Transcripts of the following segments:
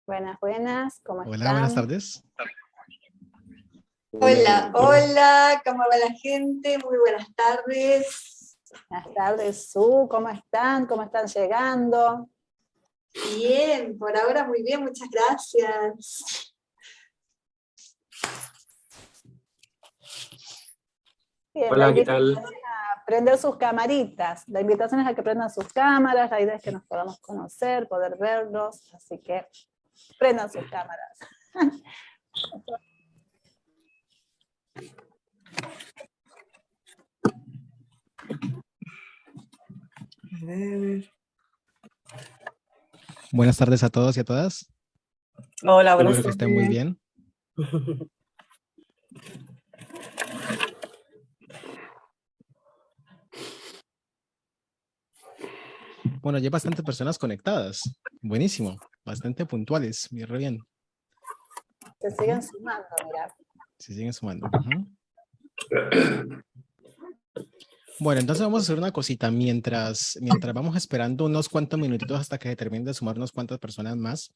Buenas, buenas, ¿cómo Hola, buenas están? tardes. Hola, hola, ¿cómo va la gente? Muy buenas tardes. Buenas tardes, Su, ¿cómo están? ¿Cómo están llegando? Bien, por ahora muy bien, muchas gracias. Bien, la Hola, ¿qué invitación tal? es a prender sus camaritas. La invitación es a que prendan sus cámaras, la idea es que nos podamos conocer, poder verlos, así que prendan sus cámaras. A ver. Buenas tardes a todos y a todas. Hola, buenas Espero que tardes. estén muy bien. Bueno, ya hay bastantes personas conectadas. Buenísimo. Bastante puntuales. Muy re bien. Se siguen sumando, mira. Se siguen sumando. Bueno, entonces vamos a hacer una cosita. Mientras vamos esperando unos cuantos minutitos hasta que se terminen de sumar unas cuantas personas más,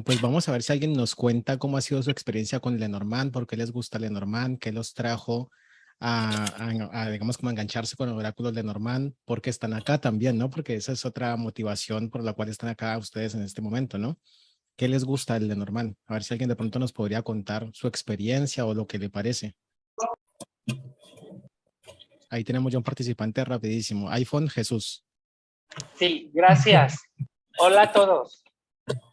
pues vamos a ver si alguien nos cuenta cómo ha sido su experiencia con Lenormand, por qué les gusta Lenormand, qué los trajo digamos, como engancharse con el oráculo de Lenormand, por qué están acá también, ¿no? Porque esa es otra motivación por la cual están acá ustedes en este momento, ¿no? ¿Qué les gusta el Lenormand? A ver si alguien de pronto nos podría contar su experiencia o lo que le parece. Ahí tenemos ya un participante rapidísimo. iPhone Jesús. Sí, gracias. Hola a todos.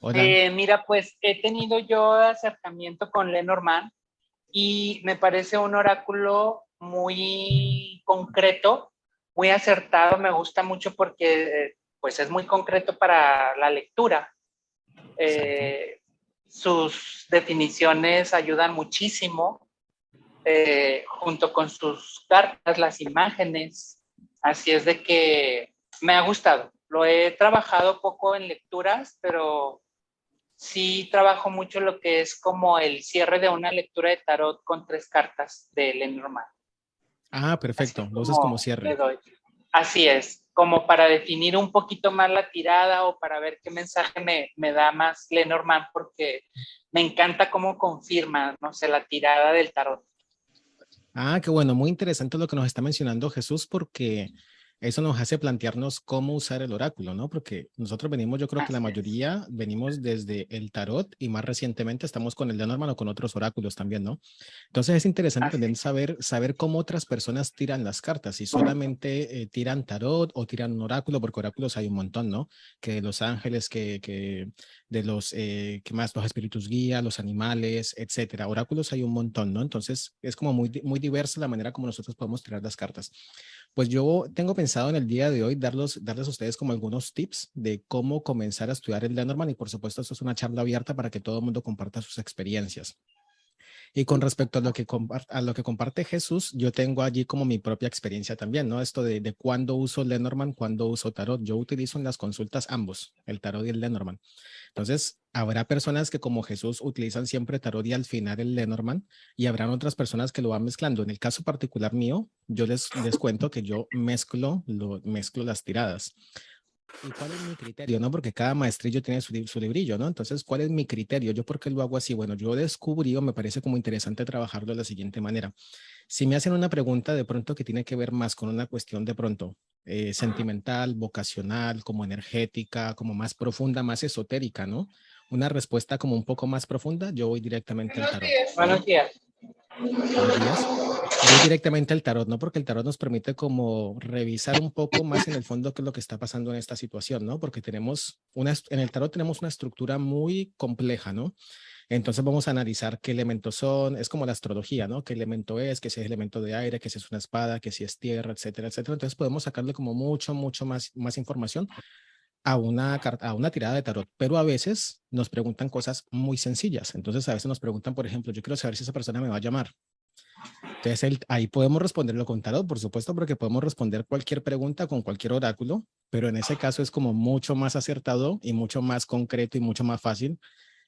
Hola. Mira, pues he tenido yo acercamiento con Lenormand y me parece un oráculo muy concreto, muy acertado. Me gusta mucho porque pues es muy concreto para la lectura. Sus definiciones ayudan muchísimo, junto con sus cartas, las imágenes. Así es de que me ha gustado. Lo he trabajado poco en lecturas, pero sí trabajo mucho lo que es como el cierre de una lectura de tarot con 3 cartas de Lenormand. Ah, Así perfecto. es Lo usas como como le cierre. doy. Así es, como para definir un poquito más la tirada o para ver qué mensaje me da más Lenormand, porque me encanta cómo confirma, no sé, la tirada del tarot. Ah, qué bueno, muy interesante lo que nos está mencionando Jesús, porque eso nos hace plantearnos cómo usar el oráculo, ¿no? Porque nosotros venimos, yo creo que la Así es. mayoría venimos desde el tarot y más recientemente estamos con el Lenormand o con otros oráculos también, ¿no? Entonces es interesante Así también es. saber cómo otras personas tiran las cartas, si solamente tiran tarot o tiran un oráculo, porque oráculos hay un montón, ¿no? Que de los ángeles, que de los, ¿qué más? Los espíritus guía, los animales, etcétera. Oráculos hay un montón, ¿no? Entonces es como muy diversa la manera como nosotros podemos tirar las cartas. Pues yo tengo pensado en el día de hoy darles a ustedes como algunos tips de cómo comenzar a estudiar el Lenormand y por supuesto esto es una charla abierta para que todo el mundo comparta sus experiencias. Y con respecto a lo que comparte Jesús, yo tengo allí como mi propia experiencia también, ¿no? Esto de cuándo uso Lenormand, cuándo uso tarot. Yo utilizo en las consultas ambos, el tarot y el Lenormand. Entonces, habrá personas que como Jesús utilizan siempre tarot y al final el Lenormand, y habrán otras personas que lo van mezclando. En el caso particular mío, yo les cuento que yo mezclo las tiradas. ¿Y cuál es mi criterio? ¿No? Porque cada maestrillo tiene su librillo, ¿no? Entonces, ¿cuál es mi criterio? ¿Yo por qué lo hago así? Bueno, yo descubrí o me parece como interesante trabajarlo de la siguiente manera. Si me hacen una pregunta de pronto que tiene que ver más con una cuestión de pronto sentimental, vocacional, como energética, como más profunda, más esotérica, ¿no? Una respuesta como un poco más profunda, yo voy directamente al Buenos tarot, días. ¿no? Buenos días. Buenos días. Voy directamente al tarot, ¿no? Porque el tarot nos permite como revisar un poco más en el fondo qué es lo que está pasando en esta situación, ¿no? Porque en el tarot tenemos una estructura muy compleja, ¿no? Entonces vamos a analizar qué elementos son, es como la astrología, ¿no? ¿Qué elemento es? Que si es elemento de aire, que si es una espada, que si es tierra, etcétera, etcétera. Entonces podemos sacarle como mucho más información a una tirada de tarot, pero a veces nos preguntan cosas muy sencillas. Entonces a veces nos preguntan, por ejemplo, yo quiero saber si esa persona me va a llamar. Entonces ahí podemos responderlo con tarot, por supuesto, porque podemos responder cualquier pregunta con cualquier oráculo, pero en ese caso es como mucho más acertado y mucho más concreto y mucho más fácil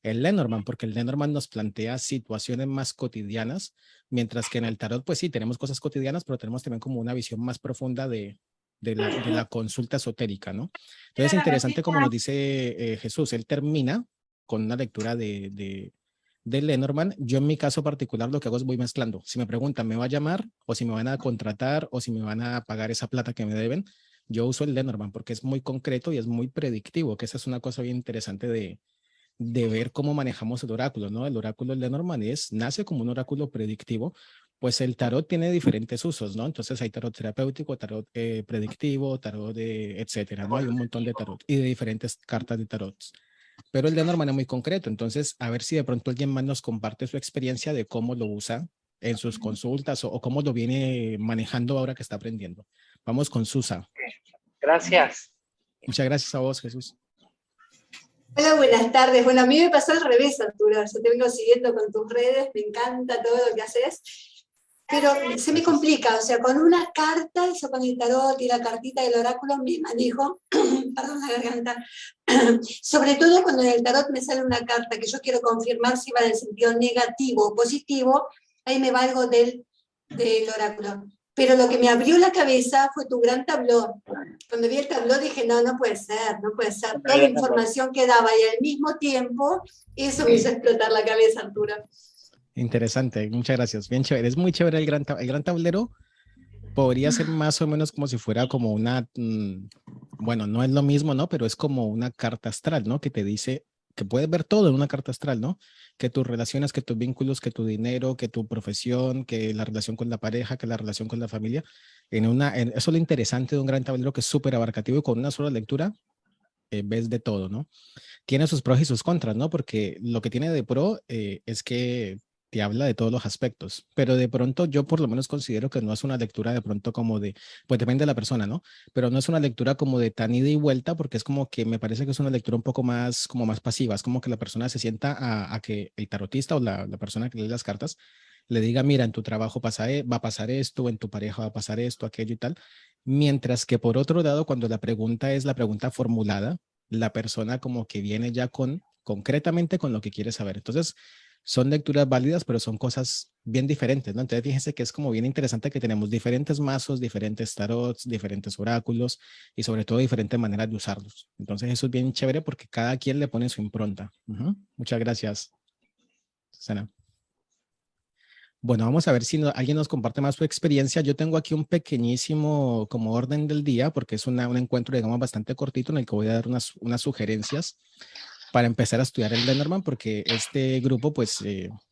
el Lenormand, porque el Lenormand nos plantea situaciones más cotidianas, mientras que en el tarot, pues sí, tenemos cosas cotidianas, pero tenemos también como una visión más profunda de la consulta esotérica, ¿no? Entonces es interesante como nos dice Jesús, él termina con una lectura de Lenormand. Yo en mi caso particular lo que hago es voy mezclando. Si me preguntan, ¿me va a llamar? O si me van a contratar, o si me van a pagar esa plata que me deben, yo uso el Lenormand porque es muy concreto y es muy predictivo, que esa es una cosa bien interesante de ver cómo manejamos el oráculo, ¿no? El oráculo de Lenormand nace como un oráculo predictivo, pues el tarot tiene diferentes usos, ¿no? Entonces hay tarot terapéutico, tarot predictivo, tarot de etcétera, ¿no? Hay un montón de tarot y de diferentes cartas de tarot. Pero el de Norman es muy concreto, entonces a ver si de pronto alguien más nos comparte su experiencia de cómo lo usa en sus consultas o cómo lo viene manejando ahora que está aprendiendo. Vamos con Susa. Gracias. Muchas gracias a vos, Jesús. Hola, buenas tardes. Bueno, a mí me pasó al revés, Arturo. Yo te vengo siguiendo con tus redes, me encanta todo lo que haces. Pero se me complica, o sea, con una carta, eso con el tarot y la cartita del oráculo me manejo, perdón la garganta, sobre todo cuando en el tarot me sale una carta que yo quiero confirmar si va en el sentido negativo o positivo, ahí me valgo del oráculo. Pero lo que me abrió la cabeza fue tu gran tablón. Cuando vi el tablón dije, no, no puede ser, no puede ser. Toda la información que daba y al mismo tiempo, eso me hizo explotar la cabeza, Arturo. Interesante, muchas gracias. Bien chévere, es muy chévere el gran tablero. Podría ser más o menos como si fuera como una, bueno, no es lo mismo, ¿no? Pero es como una carta astral, ¿no? Que te dice que puedes ver todo en una carta astral, ¿no? Que tus relaciones, que tus vínculos, que tu dinero, que tu profesión, que la relación con la pareja, que la relación con la familia. Eso es lo interesante de un gran tablero que es súper abarcativo y con una sola lectura ves de todo, ¿no? Tiene sus pros y sus contras, ¿no? Porque lo que tiene de pro es que te habla de todos los aspectos, pero de pronto yo por lo menos considero que no es una lectura de pronto como de, pues depende de la persona, ¿no? Pero no es una lectura como de tan ida y vuelta, porque es como que me parece que es una lectura un poco más, como más pasiva, es como que la persona se sienta a que el tarotista o la persona que lee las cartas le diga, mira, en tu trabajo va a pasar esto, en tu pareja va a pasar esto, aquello y tal, mientras que por otro lado, cuando la pregunta es la pregunta formulada, la persona como que viene ya concretamente con lo que quiere saber. Entonces, son lecturas válidas, pero son cosas bien diferentes, ¿no? Entonces, fíjense que es como bien interesante que tenemos diferentes mazos, diferentes tarots, diferentes oráculos y sobre todo diferentes maneras de usarlos. Entonces, eso es bien chévere porque cada quien le pone su impronta. Muchas gracias, Susana. Bueno, vamos a ver si alguien nos comparte más su experiencia. Yo tengo aquí un pequeñísimo como orden del día porque es un encuentro, digamos, bastante cortito en el que voy a dar unas sugerencias para empezar a estudiar el Lenormand, porque este grupo, pues,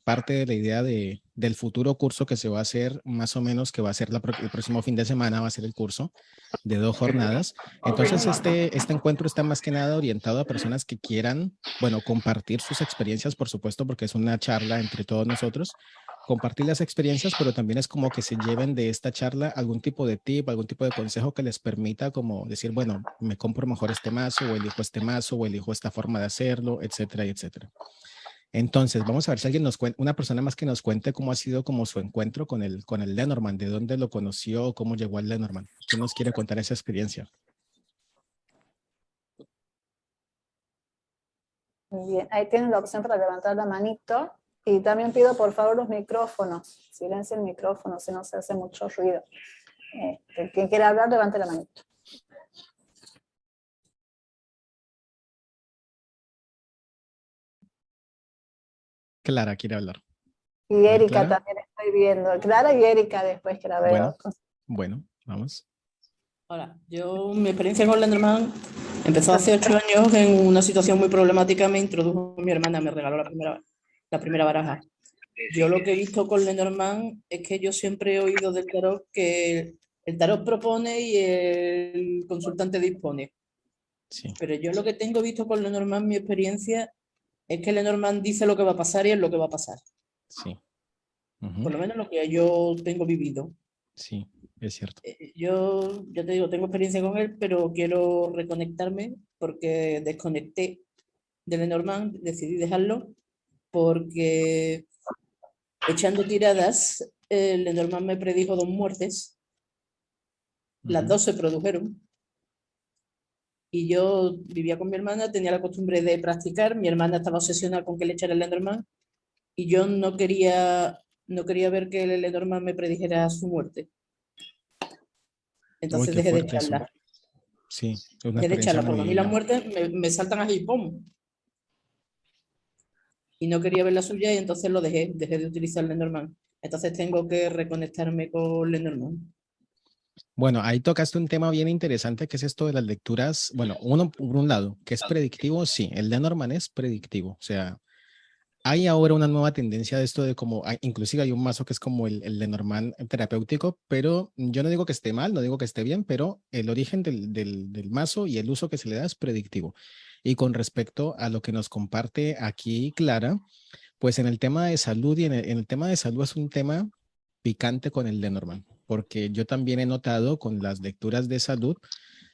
parte de la idea del futuro curso que se va a hacer, más o menos, que va a ser el próximo fin de semana, va a ser el curso de 2 jornadas. Entonces, este encuentro está más que nada orientado a personas que quieran, bueno, compartir sus experiencias, por supuesto, porque es una charla entre todos nosotros, compartir las experiencias, pero también es como que se lleven de esta charla algún tipo de tip, algún tipo de consejo que les permita como decir, bueno, me compro mejor este mazo o elijo este mazo o elijo esta forma de hacerlo, etcétera, etcétera. Entonces, vamos a ver si alguien nos cuenta, una persona más que nos cuente cómo ha sido como su encuentro con el Lenormand, de dónde lo conoció, cómo llegó al Lenormand. ¿Quién nos quiere contar esa experiencia? Muy bien, ahí tienen la opción para levantar la manito. Y también pido por favor los micrófonos. Silencia el micrófono, si no se hace mucho ruido. Quien quiera hablar, levante la manito. Clara quiere hablar. Y Erika Clara. también estoy viendo. Clara y Erika después que la veo. Bueno, vamos. Hola, mi experiencia con Lenormand empezó hace 8 años en una situación muy problemática. Me introdujo mi hermana, me regaló la primera baraja. Yo lo que he visto con Lenormand es que yo siempre he oído del tarot que el tarot propone y el consultante dispone. Sí. Pero yo lo que tengo visto con Lenormand, mi experiencia, es que Lenormand dice lo que va a pasar y es lo que va a pasar. Sí. Por lo menos lo que yo tengo vivido. Sí, es cierto. Yo te digo, tengo experiencia con él, pero quiero reconectarme porque desconecté de Lenormand, decidí dejarlo porque echando tiradas, Lenormand me predijo 2 muertes, las 2 se produjeron y yo vivía con mi hermana, tenía la costumbre de practicar, mi hermana estaba obsesionada con que le echara el Lenormand y yo no quería ver que el Lenormand me predijera su muerte. Entonces dejé de echarla. Sí, es una Dejé de echarla, porque a mí las muy... muertes me saltan así, ¡pum! y no quería ver la suya y entonces lo dejé de utilizar Lenormand. Entonces tengo que reconectarme con Lenormand. Bueno, ahí tocaste un tema bien interesante que es esto de las lecturas. Bueno, uno por un lado, que es predictivo, sí, el Lenormand es predictivo. O sea, hay ahora una nueva tendencia de esto de como, inclusive hay un mazo que es como el Lenormand terapéutico, pero yo no digo que esté mal, no digo que esté bien, pero el origen del mazo y el uso que se le da es predictivo. Y con respecto a lo que nos comparte aquí Clara, pues en el tema de salud y en el tema de salud es un tema picante con el Lenormand, porque yo también he notado con las lecturas de salud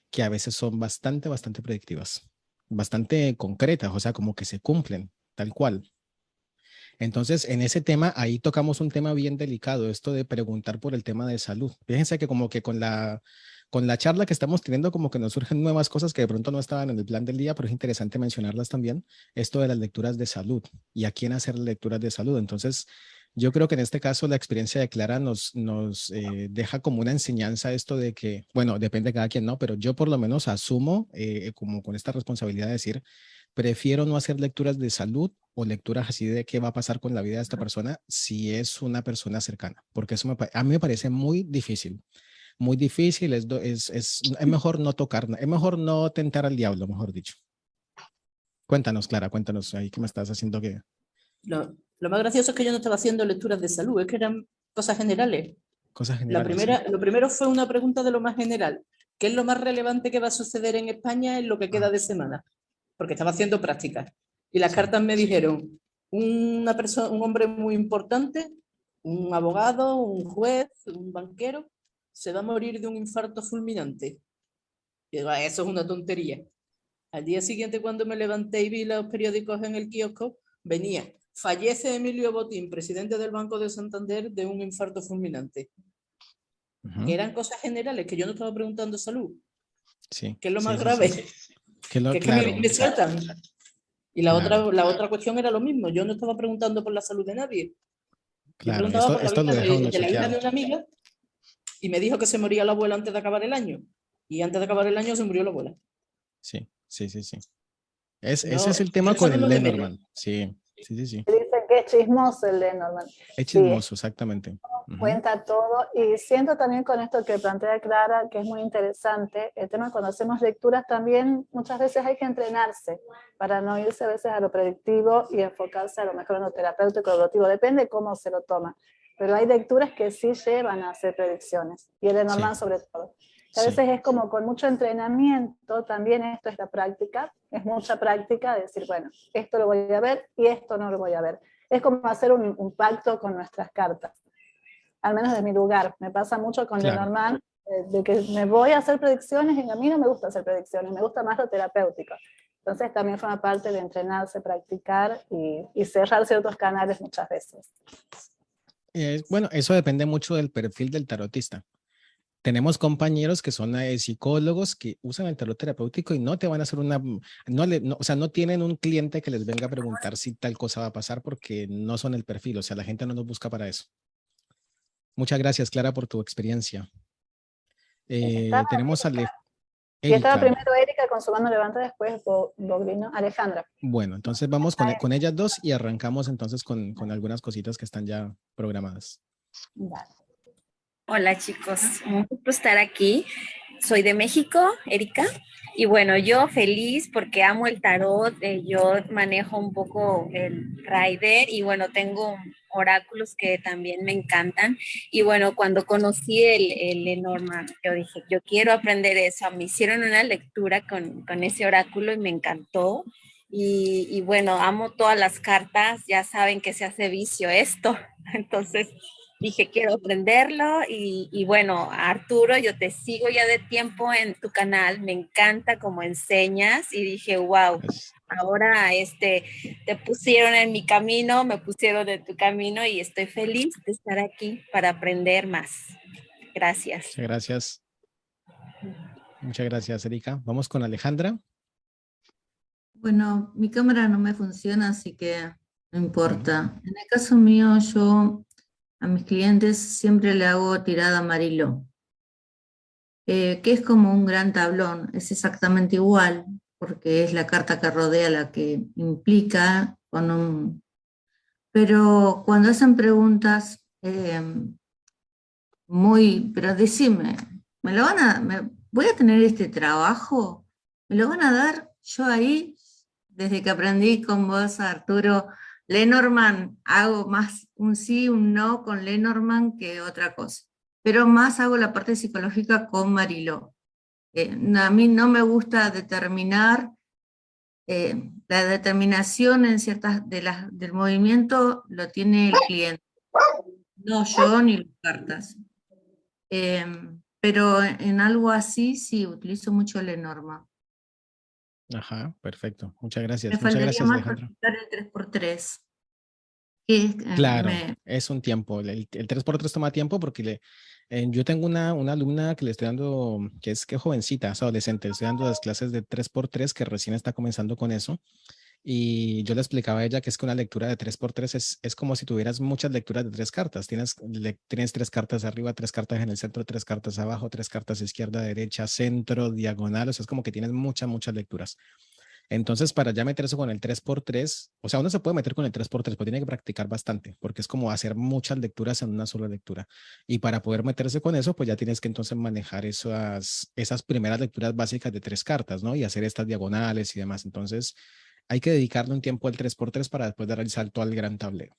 que a veces son bastante predictivas, bastante concretas, o sea, como que se cumplen tal cual. Entonces, en ese tema, ahí tocamos un tema bien delicado, esto de preguntar por el tema de salud. Fíjense que como que con la charla que estamos teniendo, como que nos surgen nuevas cosas que de pronto no estaban en el plan del día, pero es interesante mencionarlas también, esto de las lecturas de salud y a quién hacer lecturas de salud. Entonces, yo creo que en este caso la experiencia de Clara nos deja como una enseñanza esto de que, bueno, depende de cada quien, ¿no? Pero yo por lo menos asumo como con esta responsabilidad de decir, prefiero no hacer lecturas de salud o lecturas así de qué va a pasar con la vida de esta persona si es una persona cercana, porque eso a mí me parece muy difícil, es mejor no tocar, es mejor no tentar al diablo, mejor dicho. Cuéntanos, Clara, cuéntanos ahí qué me estás haciendo que... Lo más gracioso es que yo no estaba haciendo lecturas de salud, es que eran cosas generales. Cosas generales. Lo primero fue una pregunta de lo más general. ¿Qué es lo más relevante que va a suceder en España en lo que queda de semana? Porque estaba haciendo prácticas. Y las cartas me dijeron, un hombre muy importante, un abogado, un juez, un banquero, se va a morir de un infarto fulminante. Y digo, eso es una tontería. Al día siguiente, cuando me levanté y vi los periódicos en el kiosco, venía, fallece Emilio Botín, presidente del Banco de Santander, de un infarto fulminante. Que eran cosas generales, que yo no estaba preguntando salud. Sí. Que es lo más grave. Que es que me sueltan. Y la otra cuestión era lo mismo. Yo no estaba preguntando por la salud de nadie. Yo preguntaba por la vida de la hija de una amiga y me dijo que se moría la abuela antes de acabar el año. Y antes de acabar el año se murió la abuela. Sí. Ese es el tema con el Lenormand. Sí. Dicen que es chismoso el Lenormand. Es chismoso, exactamente. Cuenta todo, y siento también con esto que plantea Clara, que es muy interesante, el tema cuando hacemos lecturas también muchas veces hay que entrenarse para no irse a veces a lo predictivo y enfocarse a lo mejor en lo terapéutico, evolutivo, depende cómo se lo toma, pero hay lecturas que sí llevan a hacer predicciones, y el Lenormand sobre todo. A veces es como con mucho entrenamiento, también esto es la práctica, es mucha práctica de decir, bueno, esto lo voy a ver y esto no lo voy a ver. Es como hacer un pacto con nuestras cartas. Al menos de mi lugar, me pasa mucho con Lenormand, de que me voy a hacer predicciones y a mí no me gusta hacer predicciones, me gusta más lo terapéutico. Entonces también forma parte de entrenarse, practicar y cerrar ciertos canales muchas veces. Bueno, eso depende mucho del perfil del tarotista. Tenemos compañeros que son psicólogos que usan el tarot terapéutico y no te van a hacer o sea, no tienen un cliente que les venga a preguntar si tal cosa va a pasar porque no son el perfil, o sea, la gente no nos busca para eso. Muchas gracias, Clara, por tu experiencia. Tenemos a Erika. Y estaba primero Erika con su mano levantada, después Bogrino, Alejandra. Bueno, entonces vamos con ellas dos y arrancamos entonces con algunas cositas que están ya programadas. Vale. Hola chicos, un gusto estar aquí. Soy de México, Erika, y bueno, yo feliz porque amo el tarot, yo manejo un poco el Rider y bueno, tengo oráculos que también me encantan y bueno, cuando conocí el Lenormand, yo dije, yo quiero aprender eso, me hicieron una lectura con ese oráculo y me encantó y bueno, amo todas las cartas, ya saben que se hace vicio esto, entonces dije, quiero aprenderlo y bueno, Arturo, yo te sigo ya de tiempo en tu canal, me encanta cómo enseñas y dije, wow, ahora te pusieron en mi camino, me pusieron en tu camino y estoy feliz de estar aquí para aprender más. Gracias. Muchas gracias. Muchas gracias, Erika. Vamos con Alejandra. Bueno, mi cámara no me funciona, así que no importa. En el caso mío, yo a mis clientes siempre le hago tirada Amarillo, que es como un gran tablón, es exactamente igual, porque es la carta que rodea la que implica con un pero cuando hacen preguntas pero decime, ¿voy a tener este trabajo? ¿Me lo van a dar? Yo ahí, desde que aprendí con vos, Arturo, Lenormand, hago más un sí, un no con Lenormand que otra cosa. Pero más hago la parte psicológica con Mariló. A mí no me gusta determinar, la determinación en ciertas del movimiento lo tiene el cliente, no yo ni las cartas. Pero en algo así sí, utilizo mucho Lenormand. Ajá, perfecto. Muchas Me gracias. Muchas faltaría gracias, más Alejandro. practicar el 3x3. Que Claro, es un tiempo. El 3x3 toma tiempo porque yo tengo una alumna que le estoy dando, que es jovencita, es adolescente, le estoy dando las clases de 3x3 que recién está comenzando con eso. Y yo le explicaba a ella que es que una lectura de 3x3 es como si tuvieras muchas lecturas de 3 cartas. Tienes 3 cartas arriba, 3 cartas en el centro, 3 cartas abajo, 3 cartas izquierda, derecha, centro, diagonal. O sea, es como que tienes muchas lecturas. Entonces, para ya meterse con el 3x3, o sea, uno se puede meter con el 3x3, pero tiene que practicar bastante, porque es como hacer muchas lecturas en una sola lectura. Y para poder meterse con eso, pues ya tienes que entonces manejar esas primeras lecturas básicas de 3 cartas, ¿no? Y hacer estas diagonales y demás. Entonces, hay que dedicarle un tiempo al 3x3 para después dar el salto al gran tablero.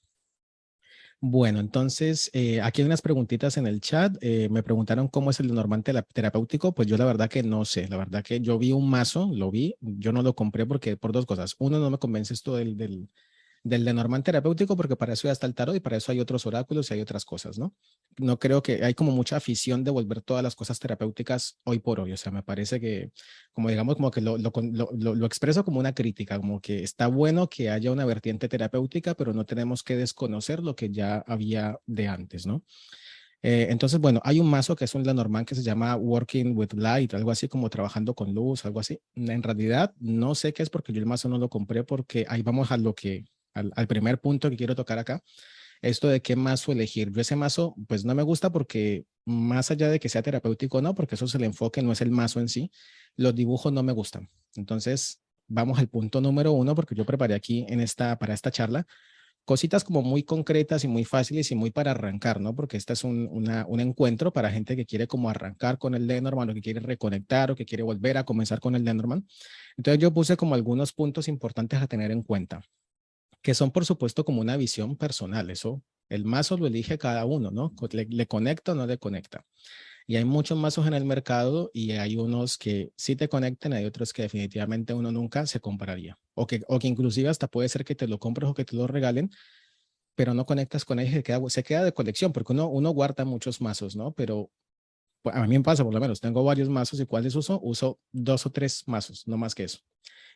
Bueno, entonces, aquí hay unas preguntitas en el chat. Me preguntaron cómo es el Lenormand terapéutico. Pues yo la verdad que no sé. La verdad que yo vi un mazo, lo vi. Yo no lo compré porque por dos cosas. Uno, no me convence esto del Lenormand terapéutico porque para eso ya está el tarot y para eso hay otros oráculos y hay otras cosas, ¿no? No creo que hay como mucha afición de volver todas las cosas terapéuticas hoy por hoy. O sea, me parece que, como digamos, como que lo expreso como una crítica, como que está bueno que haya una vertiente terapéutica, pero no tenemos que desconocer lo que ya había de antes, ¿no? Entonces, bueno, hay un mazo que es un Lenormand que se llama Working with Light, algo así como trabajando con luz, algo así. En realidad, no sé qué es porque yo el mazo no lo compré porque ahí vamos a al primer punto que quiero tocar acá, esto de qué mazo elegir. Yo ese mazo, pues no me gusta porque más allá de que sea terapéutico o no, porque eso es el enfoque, no es el mazo en sí, los dibujos no me gustan. Entonces, vamos al punto número 1 porque yo preparé aquí para esta charla cositas como muy concretas y muy fáciles y muy para arrancar, ¿no? Porque este es un encuentro para gente que quiere como arrancar con el Lenormand o que quiere reconectar o que quiere volver a comenzar con el Lenormand. Entonces yo puse como algunos puntos importantes a tener en cuenta, que son por supuesto como una visión personal. Eso, el mazo lo elige cada uno, ¿no? ¿Le conecta o no le conecta? Y hay muchos mazos en el mercado y hay unos que sí te conectan, hay otros que definitivamente uno nunca se compraría. O que inclusive hasta puede ser que te lo compres o que te lo regalen, pero no conectas con ellos, se queda de colección, porque uno guarda muchos mazos, ¿no? Pero pues, a mí me pasa por lo menos, tengo varios mazos y ¿cuáles uso? Uso 2 o 3 mazos, no más que eso.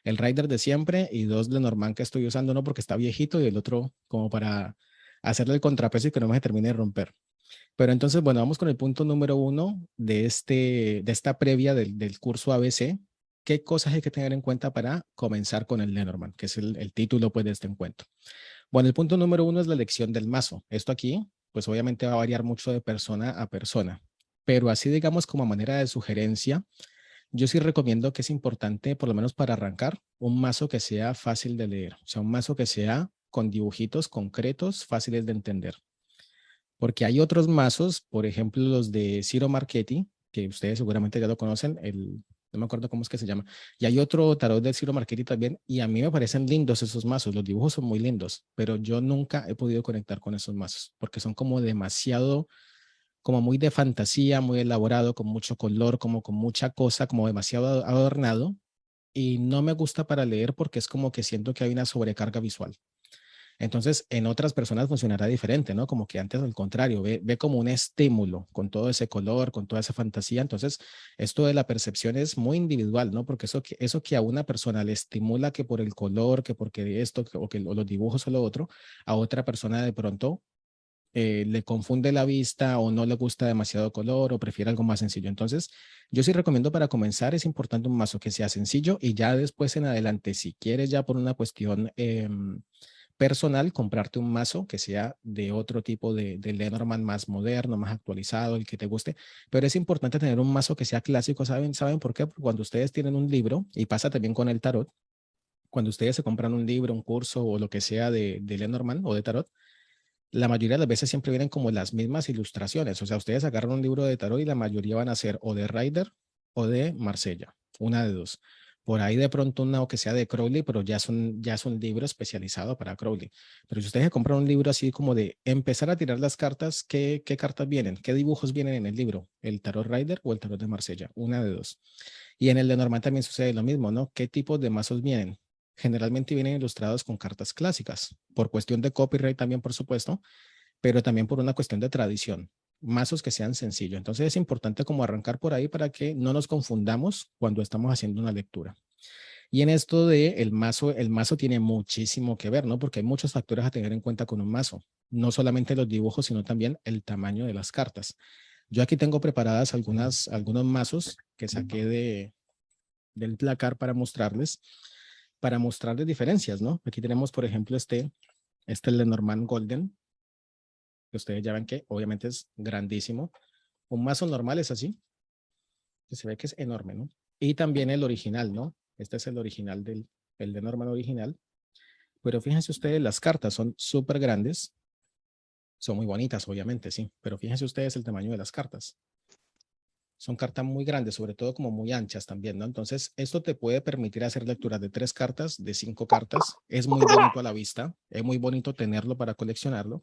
El Rider de siempre y 2 Lenormand que estoy usando, uno porque está viejito y el otro como para hacerle el contrapeso y que no me termine de romper. Pero entonces, bueno, vamos con el punto número 1 de esta previa del curso ABC. ¿Qué cosas hay que tener en cuenta para comenzar con el Lenormand? Que es el título pues, de este encuentro. Bueno, el punto número 1 es la elección del mazo. Esto aquí, pues obviamente va a variar mucho de persona a persona. Pero así, digamos, como manera de sugerencia, yo sí recomiendo que es importante, por lo menos para arrancar, un mazo que sea fácil de leer. O sea, un mazo que sea con dibujitos concretos, fáciles de entender. Porque hay otros mazos, por ejemplo, los de Ciro Marchetti, que ustedes seguramente ya lo conocen, no me acuerdo cómo es que se llama. Y hay otro tarot de Ciro Marchetti también, y a mí me parecen lindos esos mazos, los dibujos son muy lindos, pero yo nunca he podido conectar con esos mazos, porque son como demasiado, como muy de fantasía, muy elaborado, con mucho color, como con mucha cosa, como demasiado adornado, y no me gusta para leer porque es como que siento que hay una sobrecarga visual. Entonces, en otras personas funcionará diferente, ¿no? Como que antes al contrario, ve como un estímulo con todo ese color, con toda esa fantasía. Entonces, esto de la percepción es muy individual, ¿no? Porque eso que a una persona le estimula que por el color, que porque esto, o los dibujos o lo otro, a otra persona de pronto le confunde la vista o no le gusta demasiado color o prefiere algo más sencillo. Entonces, yo sí recomiendo para comenzar, es importante un mazo que sea sencillo y ya después en adelante, si quieres ya por una cuestión personal, comprarte un mazo que sea de otro tipo de Lenormand más moderno, más actualizado, el que te guste, pero es importante tener un mazo que sea clásico, ¿saben por qué? Porque cuando ustedes tienen un libro, y pasa también con el tarot, cuando ustedes se compran un libro, un curso o lo que sea de Lenormand o de tarot, la mayoría de las veces siempre vienen como las mismas ilustraciones. O sea, ustedes agarran un libro de tarot y la mayoría van a ser o de Rider o de Marsella, una de dos. Por ahí de pronto una que sea de Crowley, pero ya es un libro especializado para Crowley. Pero si ustedes compran un libro así como de empezar a tirar las cartas, ¿qué cartas vienen? ¿Qué dibujos vienen en el libro? ¿El tarot Rider o el tarot de Marsella? Una de dos. Y en el de Normal también sucede lo mismo, ¿no? ¿Qué tipos de mazos vienen? Generalmente vienen ilustrados con cartas clásicas, por cuestión de copyright también, por supuesto, pero también por una cuestión de tradición. Mazos que sean sencillos. Entonces es importante como arrancar por ahí para que no nos confundamos cuando estamos haciendo una lectura. Y en esto de el mazo tiene muchísimo que ver, ¿no? Porque hay muchos factores a tener en cuenta con un mazo. No solamente los dibujos, sino también el tamaño de las cartas. Yo aquí tengo preparadas algunos mazos que saqué del placar para mostrarles diferencias, ¿no? Aquí tenemos, por ejemplo, este Lenormand Golden, que ustedes ya ven que obviamente es grandísimo. Un mazo normal es así, que se ve que es enorme, ¿no? Y también el original, ¿no? Este es el original el Lenormand original. Pero fíjense ustedes, las cartas son súper grandes. Son muy bonitas, obviamente, sí. Pero fíjense ustedes el tamaño de las cartas. Son cartas muy grandes, sobre todo como muy anchas también, ¿no? Entonces, esto te puede permitir hacer lecturas de 3 cartas, de 5 cartas. Es muy bonito a la vista, es muy bonito tenerlo para coleccionarlo,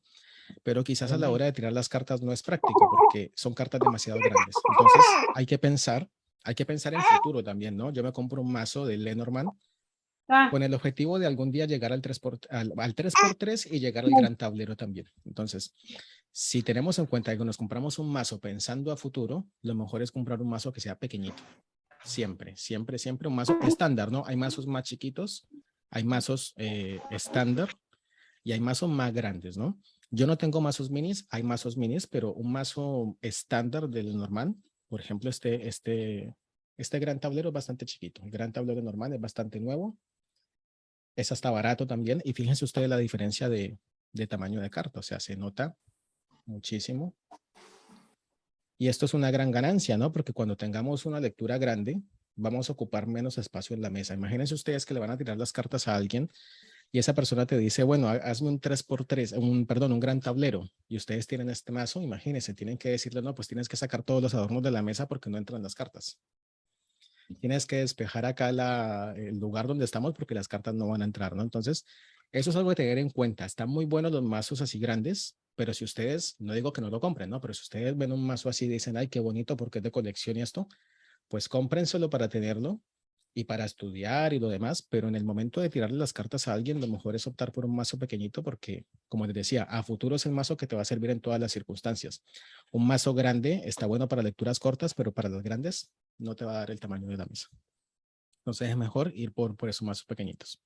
pero quizás a la hora de tirar las cartas no es práctico porque son cartas demasiado grandes. Entonces, hay que pensar en futuro también, ¿no? Yo me compro un mazo de Lenormand con el objetivo de algún día llegar al 3x3 y llegar al gran tablero también. Entonces, si tenemos en cuenta que nos compramos un mazo pensando a futuro, lo mejor es comprar un mazo que sea pequeñito. Siempre, siempre, siempre un mazo estándar, ¿no? Hay mazos más chiquitos, hay mazos estándar y hay mazos más grandes, ¿no? Yo no tengo mazos minis, hay mazos minis, pero un mazo estándar del Normal, por ejemplo, este gran tablero es bastante chiquito. El gran tablero normal es bastante nuevo. Es hasta barato también. Y fíjense ustedes la diferencia de tamaño de carta. O sea, se nota muchísimo. Y esto es una gran ganancia, ¿no? Porque cuando tengamos una lectura grande, vamos a ocupar menos espacio en la mesa. Imagínense ustedes que le van a tirar las cartas a alguien y esa persona te dice, bueno, hazme un 3x3, un gran tablero. Y ustedes tienen este mazo, imagínense, tienen que decirle, no, pues tienes que sacar todos los adornos de la mesa porque no entran las cartas. Tienes que despejar acá el lugar donde estamos porque las cartas no van a entrar, ¿no? Entonces, eso es algo de tener en cuenta. Están muy buenos los mazos así grandes, pero si ustedes, no digo que no lo compren, ¿no? Pero si ustedes ven un mazo así y dicen, ay, qué bonito porque es de colección y esto, pues cómprenselo para tenerlo y para estudiar y lo demás, pero en el momento de tirarle las cartas a alguien, lo mejor es optar por un mazo pequeñito porque, como les decía, a futuro es el mazo que te va a servir en todas las circunstancias. Un mazo grande está bueno para lecturas cortas, pero para las grandes no te va a dar el tamaño de la mesa. Entonces es mejor ir por esos mazos pequeñitos.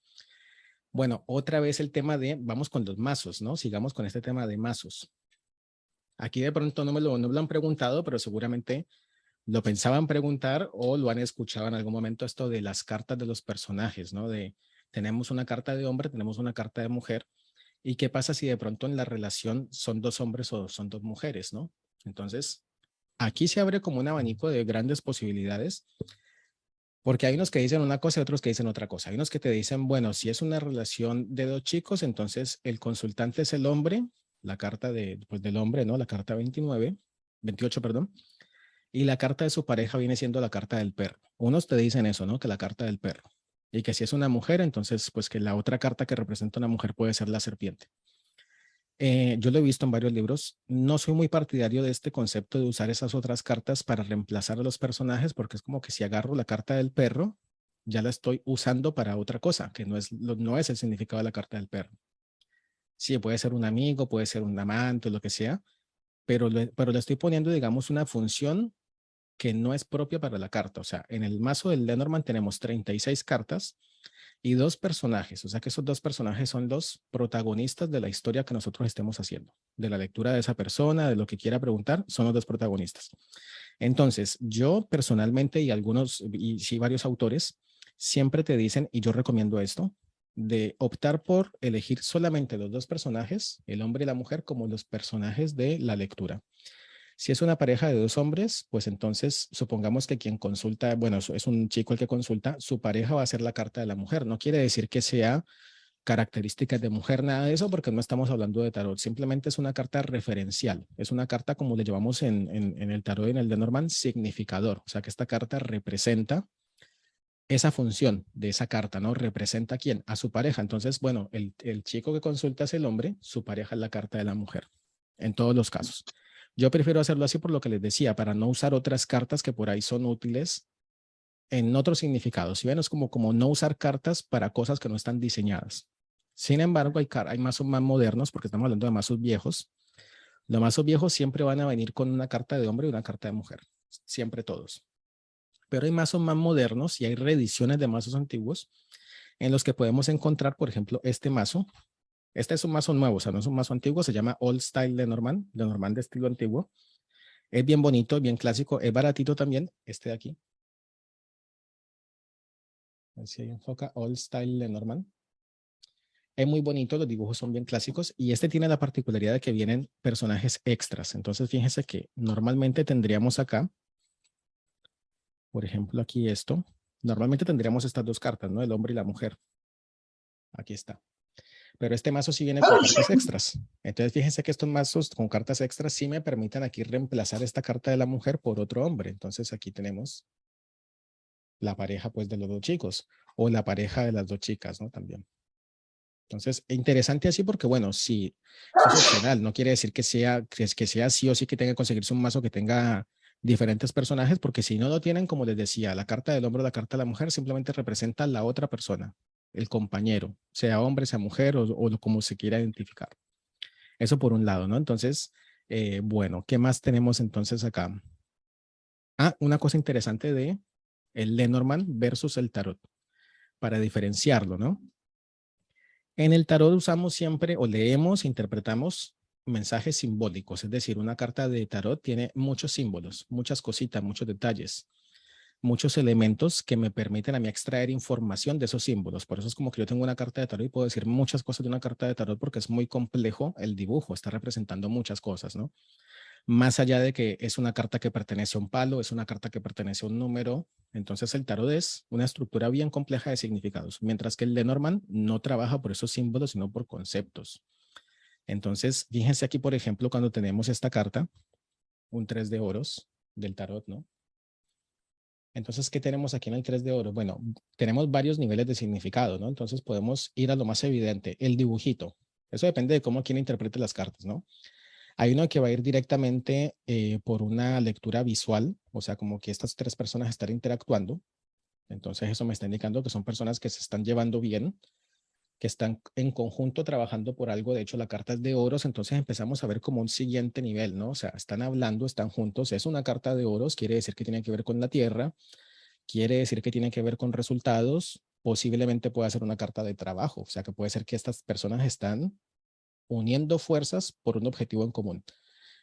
Bueno, otra vez el tema vamos con los mazos, ¿no? Sigamos con este tema de mazos. Aquí de pronto no me lo han preguntado, pero seguramente lo pensaban preguntar o lo han escuchado en algún momento esto de las cartas de los personajes, ¿no? Tenemos una carta de hombre, tenemos una carta de mujer. ¿Y qué pasa si de pronto en la relación son 2 hombres o son 2 mujeres, ¿no? Entonces, aquí se abre como un abanico de grandes posibilidades, porque hay unos que dicen una cosa y otros que dicen otra cosa. Hay unos que te dicen, bueno, si es una relación de 2 chicos, entonces el consultante es el hombre, la carta del hombre, ¿no? La carta 28, perdón. Y la carta de su pareja viene siendo la carta del perro. Unos te dicen eso, ¿no? Que la carta del perro. Y que si es una mujer, entonces pues que la otra carta que representa a una mujer puede ser la serpiente. Yo lo he visto en varios libros. No soy muy partidario de este concepto de usar esas otras cartas para reemplazar a los personajes, porque es como que si agarro la carta del perro, ya la estoy usando para otra cosa, que no es el significado de la carta del perro. Sí, puede ser un amigo, puede ser un amante, lo que sea, pero le estoy poniendo, digamos, una función que no es propia para la carta. O sea, en el mazo del Lenormand tenemos 36 cartas y 2 personajes. O sea que esos 2 personajes son los protagonistas de la historia que nosotros estemos haciendo. De la lectura de esa persona, de lo que quiera preguntar, son los 2 protagonistas. Entonces, yo personalmente y sí varios autores, siempre te dicen, y yo recomiendo esto, de optar por elegir solamente los 2 personajes, el hombre y la mujer, como los personajes de la lectura. Si es una pareja de 2 hombres, pues entonces supongamos que quien consulta, bueno, es un chico el que consulta, su pareja va a ser la carta de la mujer. No quiere decir que sea características de mujer, nada de eso, porque no estamos hablando de tarot. Simplemente es una carta referencial. Es una carta, como le llamamos en el tarot y en el Lenormand, significador. O sea, que esta carta representa esa función de esa carta, ¿no? ¿Representa a quién? A su pareja. Entonces, bueno, el chico que consulta es el hombre, su pareja es la carta de la mujer, en todos los casos. Yo prefiero hacerlo así por lo que les decía, para no usar otras cartas que por ahí son útiles en otros significados. Si ven, es como no usar cartas para cosas que no están diseñadas. Sin embargo, hay mazos más modernos, porque estamos hablando de mazos viejos. Los mazos viejos siempre van a venir con una carta de hombre y una carta de mujer. Siempre todos. Pero hay mazos más modernos y hay reediciones de mazos antiguos en los que podemos encontrar, por ejemplo, este mazo. Este es un mazo nuevo, o sea, no es un mazo antiguo, se llama Old Style Lenormand, Lenormand de estilo antiguo. Es bien bonito, bien clásico, es baratito también, este de aquí. A ver si ahí enfoca, Old Style Lenormand. Es muy bonito, los dibujos son bien clásicos y este tiene la particularidad de que vienen personajes extras. Entonces, fíjense que normalmente tendríamos acá, por ejemplo, aquí esto. Normalmente tendríamos estas 2 cartas, ¿no? El hombre y la mujer. Aquí está. Pero este mazo sí viene con cartas extras. Entonces, fíjense que estos mazos con cartas extras sí me permiten aquí reemplazar esta carta de la mujer por otro hombre. Entonces, aquí tenemos la pareja, pues, de los 2 chicos o la pareja de las 2 chicas, ¿no? También. Entonces, interesante así porque, bueno, sí, eso es opcional. No quiere decir que sea sí o sí que tenga que conseguirse un mazo que tenga diferentes personajes, porque si no lo tienen, como les decía, la carta del hombre o la carta de la mujer simplemente representa a la otra persona, el compañero, sea hombre, sea mujer o como se quiera identificar. Eso por un lado, ¿no? Entonces, bueno, ¿qué más tenemos entonces acá? Una cosa interesante de el Lenormand versus el tarot, para diferenciarlo, ¿no? En el tarot usamos siempre o leemos, interpretamos mensajes simbólicos, es decir, una carta de tarot tiene muchos símbolos, muchas cositas, muchos detalles, muchos elementos que me permiten a mí extraer información de esos símbolos. Por eso es como que yo tengo una carta de tarot y puedo decir muchas cosas de una carta de tarot porque es muy complejo el dibujo, está representando muchas cosas, ¿no? Más allá de que es una carta que pertenece a un palo, es una carta que pertenece a un número. Entonces el tarot es una estructura bien compleja de significados, mientras que el Lenormand no trabaja por esos símbolos, sino por conceptos. Entonces, fíjense aquí, por ejemplo, cuando tenemos esta carta, un 3 de oros del tarot, ¿no? Entonces, ¿qué tenemos aquí en el 3 de oro? Bueno, tenemos varios niveles de significado, ¿no? Entonces podemos ir a lo más evidente, el dibujito. Eso depende de cómo quien interprete las cartas, ¿no? Hay uno que va a ir directamente por una lectura visual, o sea, como que estas 3 personas están interactuando. Entonces eso me está indicando que son personas que se están llevando bien, que están en conjunto trabajando por algo. De hecho, la carta es de oros, entonces empezamos a ver como un siguiente nivel, ¿no? O sea, están hablando, están juntos. Es una carta de oros, quiere decir que tiene que ver con la tierra, quiere decir que tiene que ver con resultados, posiblemente pueda ser una carta de trabajo, o sea, que puede ser que estas personas están uniendo fuerzas por un objetivo en común.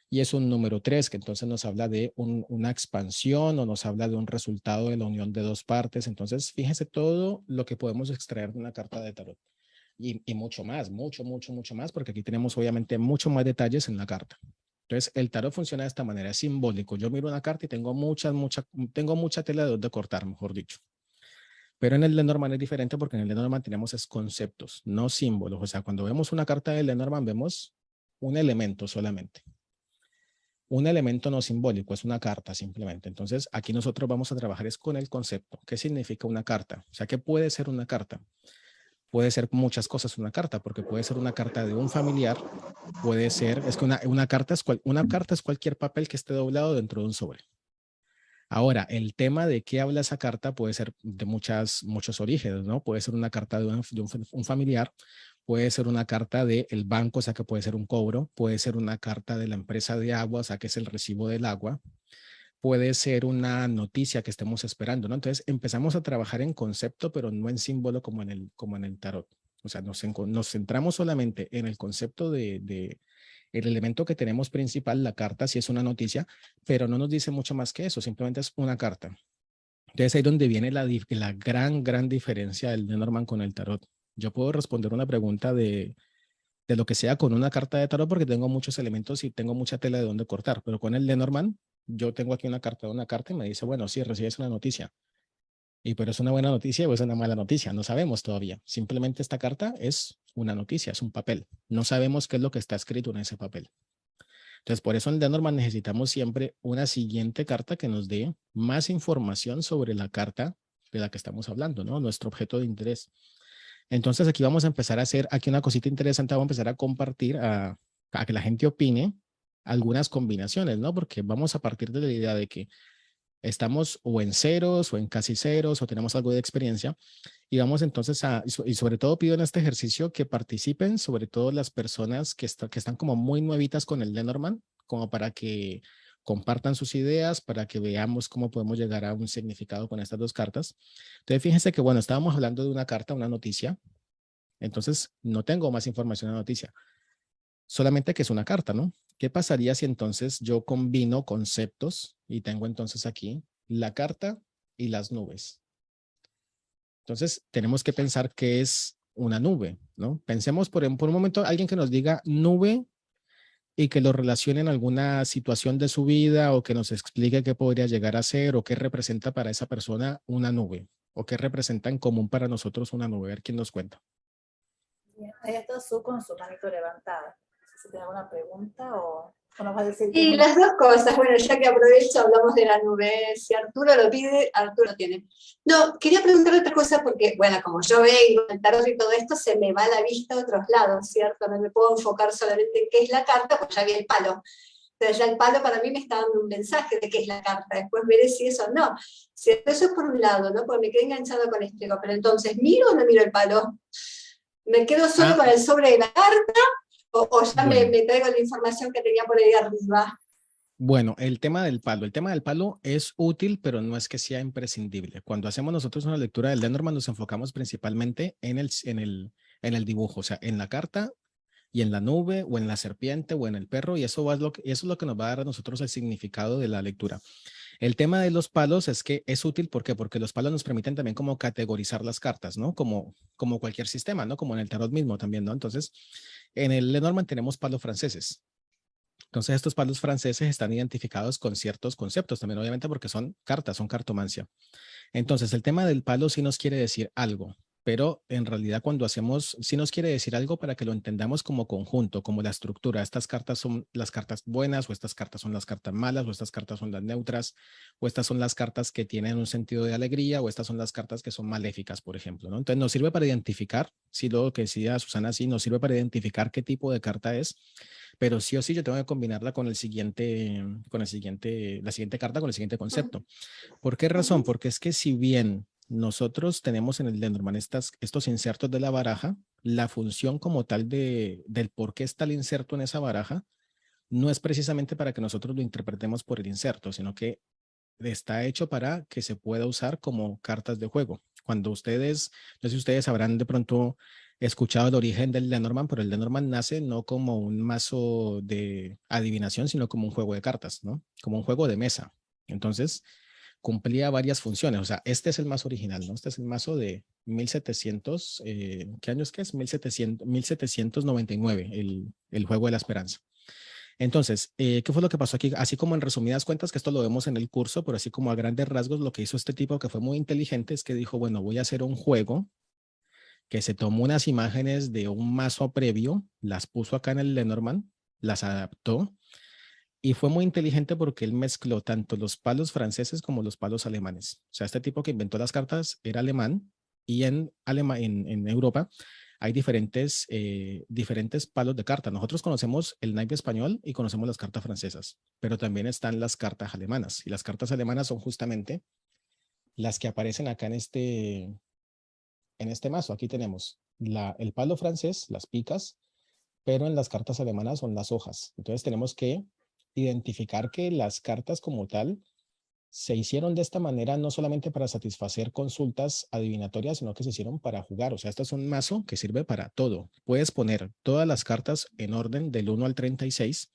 Y es un número 3, que entonces nos habla de una expansión o nos habla de un resultado de la unión de 2 partes. Entonces, fíjense todo lo que podemos extraer de una carta de tarot. Y mucho más, mucho más, porque aquí tenemos obviamente mucho más detalles en la carta. Entonces, el tarot funciona de esta manera, es simbólico. Yo miro una carta y tengo mucha tela de donde cortar, mejor dicho. Pero en el Lenormand es diferente porque en el Lenormand tenemos es conceptos, no símbolos. O sea, cuando vemos una carta del Lenormand vemos un elemento solamente. Un elemento no simbólico, es una carta simplemente. Entonces, aquí nosotros vamos a trabajar es con el concepto. ¿Qué significa una carta? O sea, ¿qué puede ser una carta? Puede ser muchas cosas una carta, porque puede ser una carta de un familiar, puede ser, es que una carta es cualquier papel que esté doblado dentro de un sobre. Ahora, el tema de qué habla esa carta puede ser de muchos orígenes, ¿no? Puede ser una carta de un familiar, puede ser una carta del banco, o sea que puede ser un cobro, puede ser una carta de la empresa de agua, o sea que es el recibo del agua, puede ser una noticia que estemos esperando, ¿no? Entonces empezamos a trabajar en concepto, pero no en símbolo como en el tarot. O sea, nos centramos solamente en el concepto de el elemento que tenemos principal, la carta, si es una noticia, pero no nos dice mucho más que eso, simplemente es una carta. Entonces ahí es donde viene la gran diferencia del Lenormand con el tarot. Yo puedo responder una pregunta de de lo que sea con una carta de tarot porque tengo muchos elementos y tengo mucha tela de dónde cortar, pero con el Lenormand yo tengo aquí una carta y me dice, bueno, sí, recibes una noticia. Y pero es una buena noticia o es una mala noticia, no sabemos todavía. Simplemente esta carta es una noticia, es un papel. No sabemos qué es lo que está escrito en ese papel. Entonces, por eso en Lenormand necesitamos siempre una siguiente carta que nos dé más información sobre la carta de la que estamos hablando, ¿no? Nuestro objeto de interés. Entonces, aquí vamos a empezar a hacer aquí una cosita interesante, vamos a empezar a compartir, a que la gente opine algunas combinaciones, ¿no? Porque vamos a partir de la idea de que estamos o en ceros o en casi ceros o tenemos algo de experiencia y vamos entonces y sobre todo pido en este ejercicio que participen sobre todo las personas que están como muy nuevitas con el Lenormand, como para que compartan sus ideas, para que veamos cómo podemos llegar a un significado con estas dos cartas. Entonces fíjense que bueno, estábamos hablando de una carta, una noticia, entonces no tengo más información de la noticia, solamente que es una carta, ¿no? ¿Qué pasaría si entonces yo combino conceptos y tengo entonces aquí la carta y las nubes? Entonces tenemos que pensar qué es una nube, ¿no? Pensemos por un momento alguien que nos diga nube y que lo relacione en alguna situación de su vida o que nos explique qué podría llegar a ser o qué representa para esa persona una nube o qué representa en común para nosotros una nube. A ver quién nos cuenta. Ahí está Su con su manito levantada. No sé si tiene alguna pregunta o nos va a decir. Y las dos cosas, bueno, ya que aprovecho, hablamos de la nube, si Arturo lo pide, Arturo tiene. No, quería preguntarle otra cosa porque, bueno, como yo vengo el tarot y todo esto, se me va la vista a otros lados, ¿cierto? No me puedo enfocar solamente en qué es la carta, pues ya vi el palo. Entonces ya el palo para mí me está dando un mensaje de qué es la carta, después veré si eso o no. ¿Cierto? Eso es por un lado, ¿no? Porque me quedé enganchado con esto, pero entonces, ¿miro o no miro el palo? ¿Me quedo solo con el sobre de la carta? ¿O ya Bueno. me traigo la información que tenía por ahí arriba? Bueno, el tema del palo es útil, pero no es que sea imprescindible. Cuando hacemos nosotros una lectura del Lenormand nos enfocamos principalmente en el dibujo, o sea, en la carta y en la nube o en la serpiente o en el perro y eso es lo que nos va a dar a nosotros el significado de la lectura. El tema de los palos es que es útil, ¿por qué? Porque los palos nos permiten también como categorizar las cartas, ¿no? Como cualquier sistema, ¿no? Como en el tarot mismo también, ¿no? Entonces, en el Lenormand tenemos palos franceses. Entonces, estos palos franceses están identificados con ciertos conceptos también, obviamente, porque son cartas, son cartomancia. Entonces, el tema del palo sí nos quiere decir algo, pero en realidad cuando hacemos, sí nos quiere decir algo para que lo entendamos como conjunto, como la estructura. Estas cartas son las cartas buenas, o estas cartas son las cartas malas, o estas cartas son las neutras, o estas son las cartas que tienen un sentido de alegría, o estas son las cartas que son maléficas, por ejemplo, ¿no? Entonces, nos sirve para identificar, si lo que decía Susana, sí, nos sirve para identificar qué tipo de carta es, pero sí o sí yo tengo que combinarla con la siguiente carta, con el siguiente concepto. ¿Por qué razón? Porque es que si bien nosotros tenemos en el Lenormand estos insertos de la baraja, la función como tal del por qué está el inserto en esa baraja no es precisamente para que nosotros lo interpretemos por el inserto, sino que está hecho para que se pueda usar como cartas de juego. Cuando ustedes, no sé si ustedes habrán de pronto escuchado el origen del Lenormand, pero el Lenormand nace no como un mazo de adivinación, sino como un juego de cartas, ¿no? Como un juego de mesa. Entonces, cumplía varias funciones. O sea, este es el mazo original, ¿no? Este es el mazo de 1700, ¿qué año es que es? 1799, el juego de la esperanza. Entonces, ¿qué fue lo que pasó aquí? Así como en resumidas cuentas, que esto lo vemos en el curso, pero así como a grandes rasgos, lo que hizo este tipo que fue muy inteligente es que dijo, bueno, voy a hacer un juego que se tomó unas imágenes de un mazo previo, las puso acá en el Lenormand, las adaptó y fue muy inteligente porque él mezcló tanto los palos franceses como los palos alemanes. O sea, este tipo que inventó las cartas era alemán y en Europa hay diferentes palos de carta. Nosotros conocemos el naipe español y conocemos las cartas francesas, pero también están las cartas alemanas. Y las cartas alemanas son justamente las que aparecen acá en este mazo. Aquí tenemos el palo francés, las picas, pero en las cartas alemanas son las hojas. Entonces tenemos que identificar que las cartas como tal se hicieron de esta manera no solamente para satisfacer consultas adivinatorias, sino que se hicieron para jugar. O sea, este es un mazo que sirve para todo. Puedes poner todas las cartas en orden del 1 al 36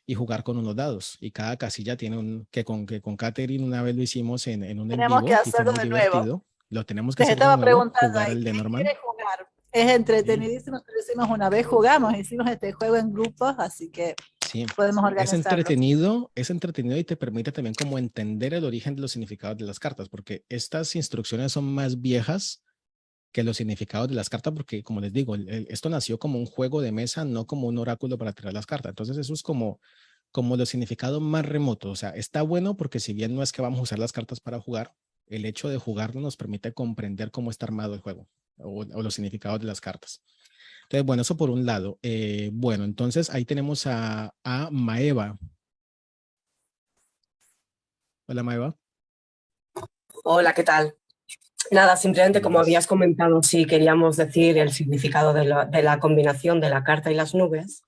y jugar con unos dados. Y cada casilla tiene que con Catherine una vez lo hicimos en un en Tenemos vivo que y fue hacerlo muy de nuevo. divertido. Lo tenemos que Les hacer de estaba nuevo, preguntando, jugar el ¿quién Lenormand. quiere jugar? Es entretenidísimo, lo hicimos una vez, hicimos este juego en grupos, así que Sí, podemos organizarlo. es entretenido y te permite también como entender el origen de los significados de las cartas, porque estas instrucciones son más viejas que los significados de las cartas, porque como les digo, esto nació como un juego de mesa, no como un oráculo para tirar las cartas. Entonces eso es como los significados más remotos. O sea, está bueno porque si bien no es que vamos a usar las cartas para jugar, el hecho de jugarlo nos permite comprender cómo está armado el juego o los significados de las cartas. Entonces, bueno, eso por un lado. Bueno, entonces ahí tenemos a Maeva. Hola, Maeva. Hola, ¿qué tal? Nada, simplemente como Buenas. habías comentado, sí queríamos decir el significado de la combinación de la carta y las nubes.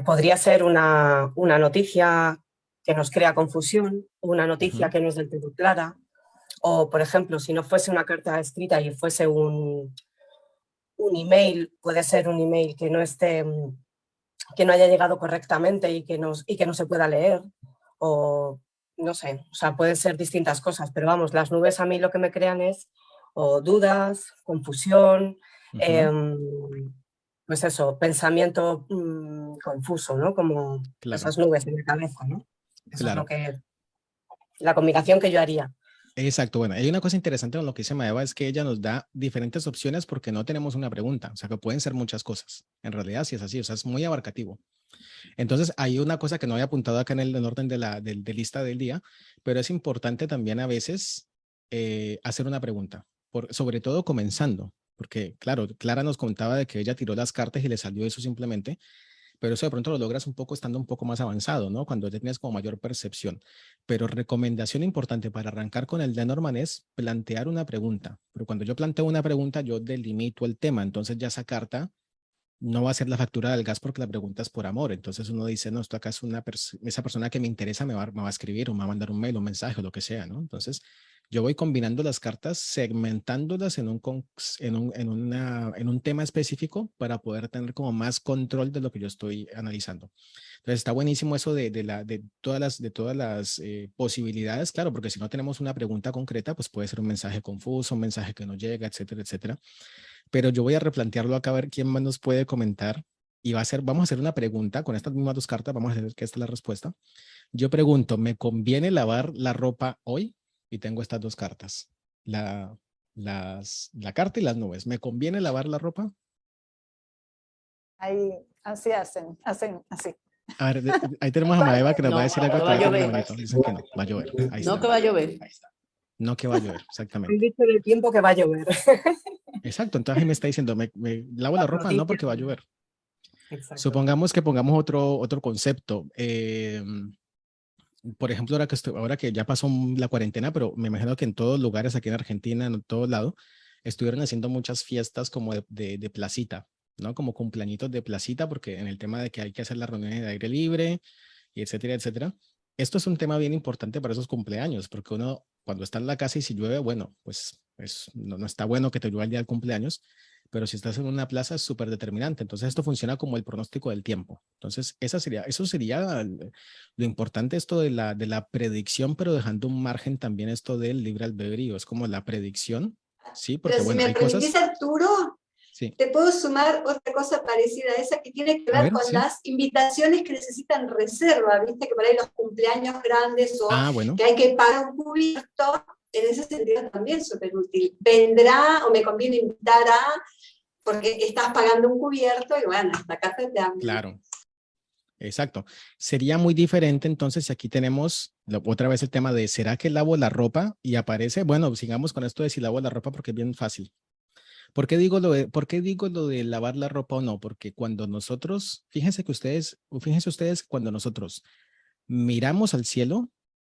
Podría ser una noticia que nos crea confusión, una noticia que no es del todo clara, o por ejemplo, si no fuese una carta escrita y fuese un email, puede ser un email que no esté, que no haya llegado correctamente y que no se pueda leer, o no sé, o sea, pueden ser distintas cosas, pero vamos, las nubes a mí lo que me crean es o dudas, confusión, pues eso, pensamiento confuso, ¿no? Como Claro, esas nubes en la cabeza, ¿no? Eso es claro. lo que, la combinación que yo haría. Exacto. Bueno, hay una cosa interesante con lo que dice Maeva, es que ella nos da diferentes opciones porque no tenemos una pregunta. O sea, que pueden ser muchas cosas. En realidad, sí es así. O sea, es muy abarcativo. Entonces, hay una cosa que no había apuntado acá en el orden de lista del día, pero es importante también a veces hacer una pregunta, sobre todo comenzando, porque claro, Clara nos contaba de que ella tiró las cartas y le salió eso simplemente, pero eso de pronto lo logras un poco estando un poco más avanzado, ¿no? Cuando ya tienes como mayor percepción. Pero recomendación importante para arrancar con el Lenormand es plantear una pregunta, pero cuando yo planteo una pregunta, yo delimito el tema, entonces ya esa carta no va a ser la factura del gas porque la pregunta es por amor. Entonces uno dice, no, esto acá es esa persona que me interesa me va a escribir o me va a mandar un mail, un mensaje o lo que sea, ¿no? Entonces yo voy combinando las cartas, segmentándolas en un tema específico para poder tener como más control de lo que yo estoy analizando. Entonces está buenísimo eso de todas las posibilidades, claro, porque si no tenemos una pregunta concreta, pues puede ser un mensaje confuso, un mensaje que no llega, etcétera, etcétera. Pero yo voy a replantearlo acá a ver quién más nos puede comentar y vamos a hacer una pregunta con estas mismas dos cartas, vamos a hacer que esta es la respuesta. Yo pregunto, ¿me conviene lavar la ropa hoy? Y tengo estas dos cartas, la carta y las nubes. ¿Me conviene lavar la ropa? Ahí, así hacen así. A ver, ahí tenemos a Maeva que nos va a decir algo que va a que llover. bonito. Dicen que no, va a llover. Ahí está. No que va a llover. No que va a llover, Han exactamente. dicho del tiempo que va a llover. Exacto, entonces ahí me está diciendo, ¿me lavo la ropa? No, porque va a llover. Exacto. Supongamos que pongamos otro concepto. Por ejemplo, ahora que ya pasó la cuarentena, pero me imagino que en todos lugares aquí en Argentina, en todos lados, estuvieron haciendo muchas fiestas como de placita, ¿no? Como cumpleañitos de placita, porque en el tema de que hay que hacer las reuniones de aire libre, y etcétera, etcétera. Esto es un tema bien importante para esos cumpleaños, porque uno cuando está en la casa y si llueve, bueno, pues no está bueno que te llueva el día del cumpleaños, pero si estás en una plaza es súper determinante. Entonces esto funciona como el pronóstico del tiempo. Entonces eso sería lo importante, esto de la predicción, pero dejando un margen también esto del libre albedrío. Es como la predicción, ¿sí? Porque Pero si bueno, me hay permitís, cosas... Arturo, Sí. te puedo sumar otra cosa parecida a esa que tiene que A ver ver, con sí. las invitaciones que necesitan reserva, viste que por ahí los cumpleaños grandes o Bueno. que hay que pagar un cubierto, en ese sentido también súper útil. Vendrá o me conviene invitar a, porque estás pagando un cubierto y bueno, esta carta te habla. Claro. Exacto. Sería muy diferente entonces si aquí tenemos otra vez el tema de ¿será que lavo la ropa? Y aparece, bueno, sigamos con esto de si lavo la ropa porque es bien fácil. ¿Por qué digo lo de lavar la ropa o no? Porque cuando nosotros, fíjense ustedes, cuando nosotros miramos al cielo,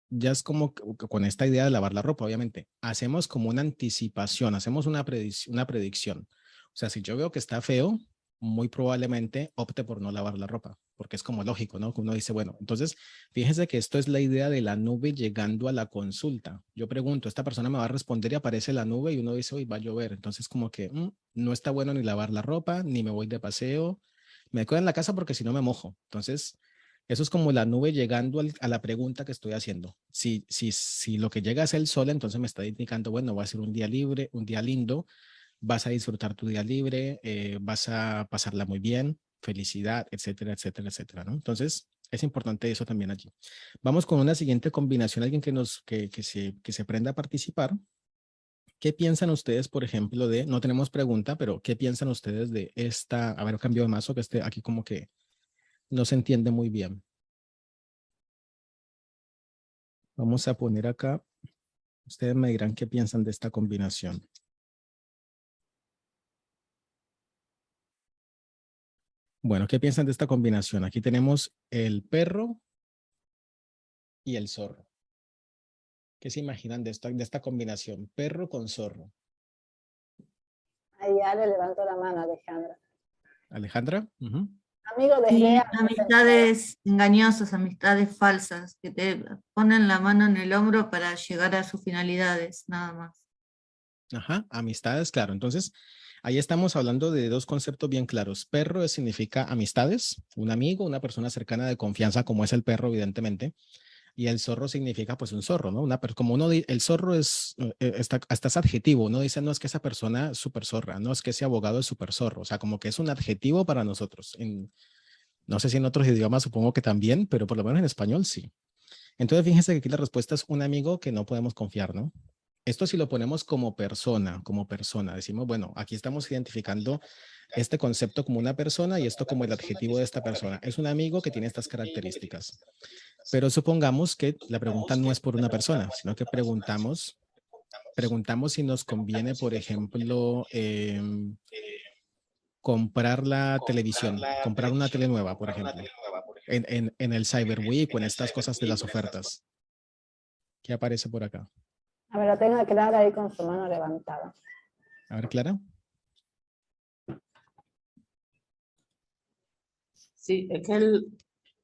ya es como con esta idea de lavar la ropa, obviamente, hacemos como una anticipación, hacemos una predicción. O sea, si yo veo que está feo, muy probablemente opte por no lavar la ropa, porque es como lógico, ¿no? Que uno dice, bueno, entonces, fíjense que esto es la idea de la nube llegando a la consulta. Yo pregunto, esta persona me va a responder y aparece la nube y uno dice, hoy va a llover. Entonces, como que no está bueno ni lavar la ropa, ni me voy de paseo, me quedo en la casa porque si no me mojo. Entonces, eso es como la nube llegando a la pregunta que estoy haciendo. Si lo que llega es el sol, entonces me está indicando, bueno, va a ser un día libre, un día lindo, vas a disfrutar tu día libre, vas a pasarla muy bien, felicidad, etcétera, etcétera, etcétera, ¿no? Entonces, es importante eso también allí. Vamos con una siguiente combinación, alguien que se prenda a participar. ¿Qué piensan ustedes, por ejemplo, de, no tenemos pregunta, pero qué piensan ustedes de esta, a ver, cambio de mazo, que aquí como que no se entiende muy bien. Vamos a poner acá, ustedes me dirán qué piensan de esta combinación. Bueno, ¿qué piensan de esta combinación? Aquí tenemos el perro y el zorro. ¿Qué se imaginan de esta combinación? Perro con zorro. Ahí ya le levantó la mano a Alejandra. Alejandra. Amigo, Sí, desleal. amistades engañosas, amistades falsas, que te ponen la mano en el hombro para llegar a sus finalidades, nada más. Ajá, amistades, claro. Entonces, ahí estamos hablando de dos conceptos bien claros. Perro significa amistades, un amigo, una persona cercana de confianza, como es el perro, evidentemente. Y el zorro significa, pues, un zorro, ¿no? Como uno el zorro es, hasta es adjetivo. Uno dice, no es que esa persona es súper zorra, no es que ese abogado es súper zorro. O sea, como que es un adjetivo para nosotros. No sé si en otros idiomas supongo que también, pero por lo menos en español sí. Entonces, fíjense que aquí la respuesta es un amigo que no podemos confiar, ¿no? Esto si lo ponemos como persona, decimos, bueno, aquí estamos identificando este concepto como una persona y esto como el adjetivo de esta persona. Es un amigo que tiene estas características. Pero supongamos que la pregunta no es por una persona, sino que preguntamos si nos conviene, por ejemplo, comprar la televisión, comprar una tele nueva, por ejemplo, en el Cyber Week o en estas cosas de las ofertas. ¿Qué aparece por acá? A ver, lo tengo Clara ahí con su mano levantada. A ver, Clara. Sí, es que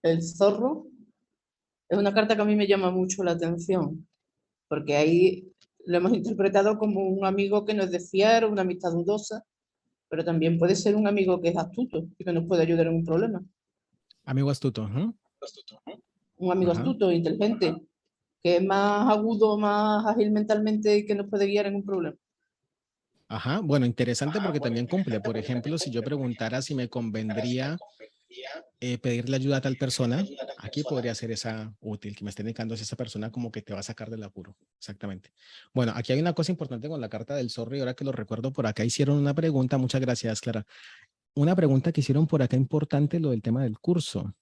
el zorro es una carta que a mí me llama mucho la atención, porque ahí lo hemos interpretado como un amigo que no es de fiar, una amistad dudosa, pero también puede ser un amigo que es astuto y que nos puede ayudar en un problema. Amigo astuto. Un amigo astuto, inteligente, que es más agudo, más ágil mentalmente y que nos puede guiar en un problema. Ajá, bueno, interesante porque también cumple. Por ejemplo, si yo preguntara si me convendría pedirle ayuda a tal persona, aquí podría ser esa útil, que me esté indicando si esa persona como que te va a sacar del apuro. Exactamente. Bueno, aquí hay una cosa importante con la carta del zorro y ahora que lo recuerdo por acá hicieron una pregunta, muchas gracias, Clara. Una pregunta que hicieron por acá importante, lo del tema del curso,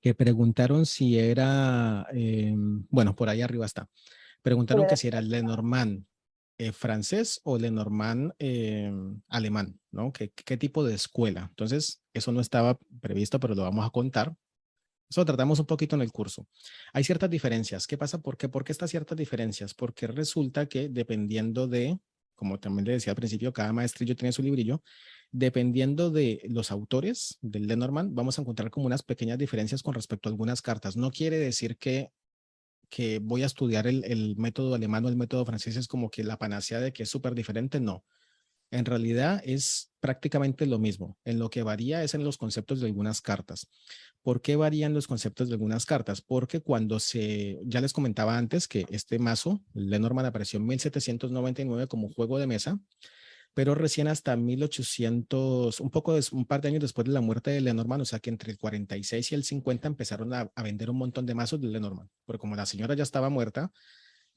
que preguntaron si era, bueno, por ahí arriba está, preguntaron que si era el Lenormand francés o Lenormand alemán, ¿no? ¿Qué tipo de escuela? Entonces, eso no estaba previsto, pero lo vamos a contar. Eso lo tratamos un poquito en el curso. Hay ciertas diferencias. ¿Qué pasa? ¿Por qué estas ciertas diferencias? Porque resulta que dependiendo de, como también le decía al principio, cada maestrillo tiene su librillo, dependiendo de los autores del Lenormand, vamos a encontrar como unas pequeñas diferencias con respecto a algunas cartas. No quiere decir que voy a estudiar el método alemán o el método francés es como que la panacea de que es súper diferente, no. En realidad es prácticamente lo mismo. En lo que varía es en los conceptos de algunas cartas. ¿Por qué varían los conceptos de algunas cartas? Porque ya les comentaba antes que este mazo, el Lenormand, apareció en 1799 como juego de mesa, pero recién hasta 1800, un par de años después de la muerte de Lenormand, o sea que entre el 46 y el 50 empezaron a vender un montón de mazos de Lenormand, porque como la señora ya estaba muerta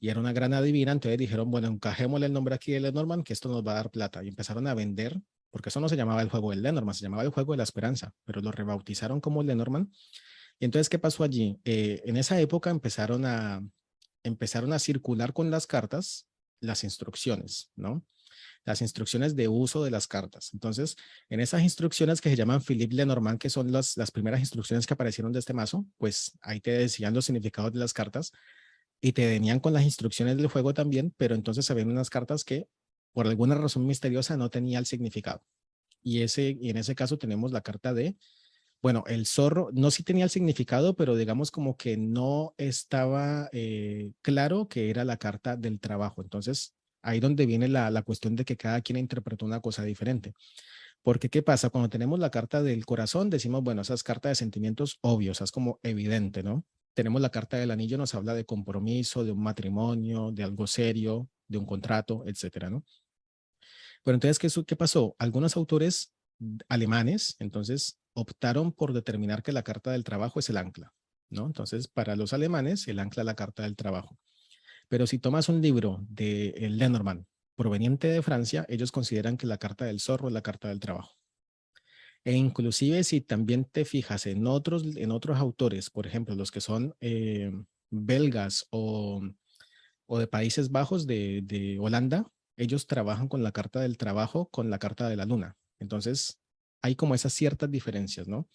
y era una gran adivina, entonces dijeron, bueno, encajémosle el nombre aquí de Lenormand, que esto nos va a dar plata, y empezaron a vender, porque eso no se llamaba el juego del Lenormand, se llamaba el juego de la esperanza, pero lo rebautizaron como Lenormand. Y entonces, ¿qué pasó allí? En esa época empezaron a circular con las cartas las instrucciones, ¿no? Las instrucciones de uso de las cartas. Entonces, en esas instrucciones que se llaman Philippe Lenormand, que son las primeras instrucciones que aparecieron de este mazo, pues ahí te decían los significados de las cartas y te venían con las instrucciones del juego también, pero entonces se ven unas cartas que por alguna razón misteriosa no tenía el significado. Y en ese caso tenemos la carta de, bueno, el zorro, no sí tenía el significado, pero digamos como que no estaba claro que era la carta del trabajo. Entonces, ahí donde viene la cuestión de que cada quien interpretó una cosa diferente. Porque, ¿qué pasa? Cuando tenemos la carta del corazón, decimos, bueno, esas cartas de sentimientos obvios, es como evidente, ¿no? Tenemos la carta del anillo, nos habla de compromiso, de un matrimonio, de algo serio, de un contrato, etcétera, ¿no? Pero entonces, ¿qué pasó? Algunos autores alemanes, entonces, optaron por determinar que la carta del trabajo es el ancla, ¿no? Entonces, para los alemanes, el ancla es la carta del trabajo. Pero si tomas un libro de Lenormand proveniente de Francia, ellos consideran que la carta del zorro es la carta del trabajo. E inclusive si también te fijas en otros autores, por ejemplo, los que son belgas o de Países Bajos, de Holanda, ellos trabajan con la carta del trabajo, con la carta de la luna. Entonces, hay como esas ciertas diferencias, ¿no?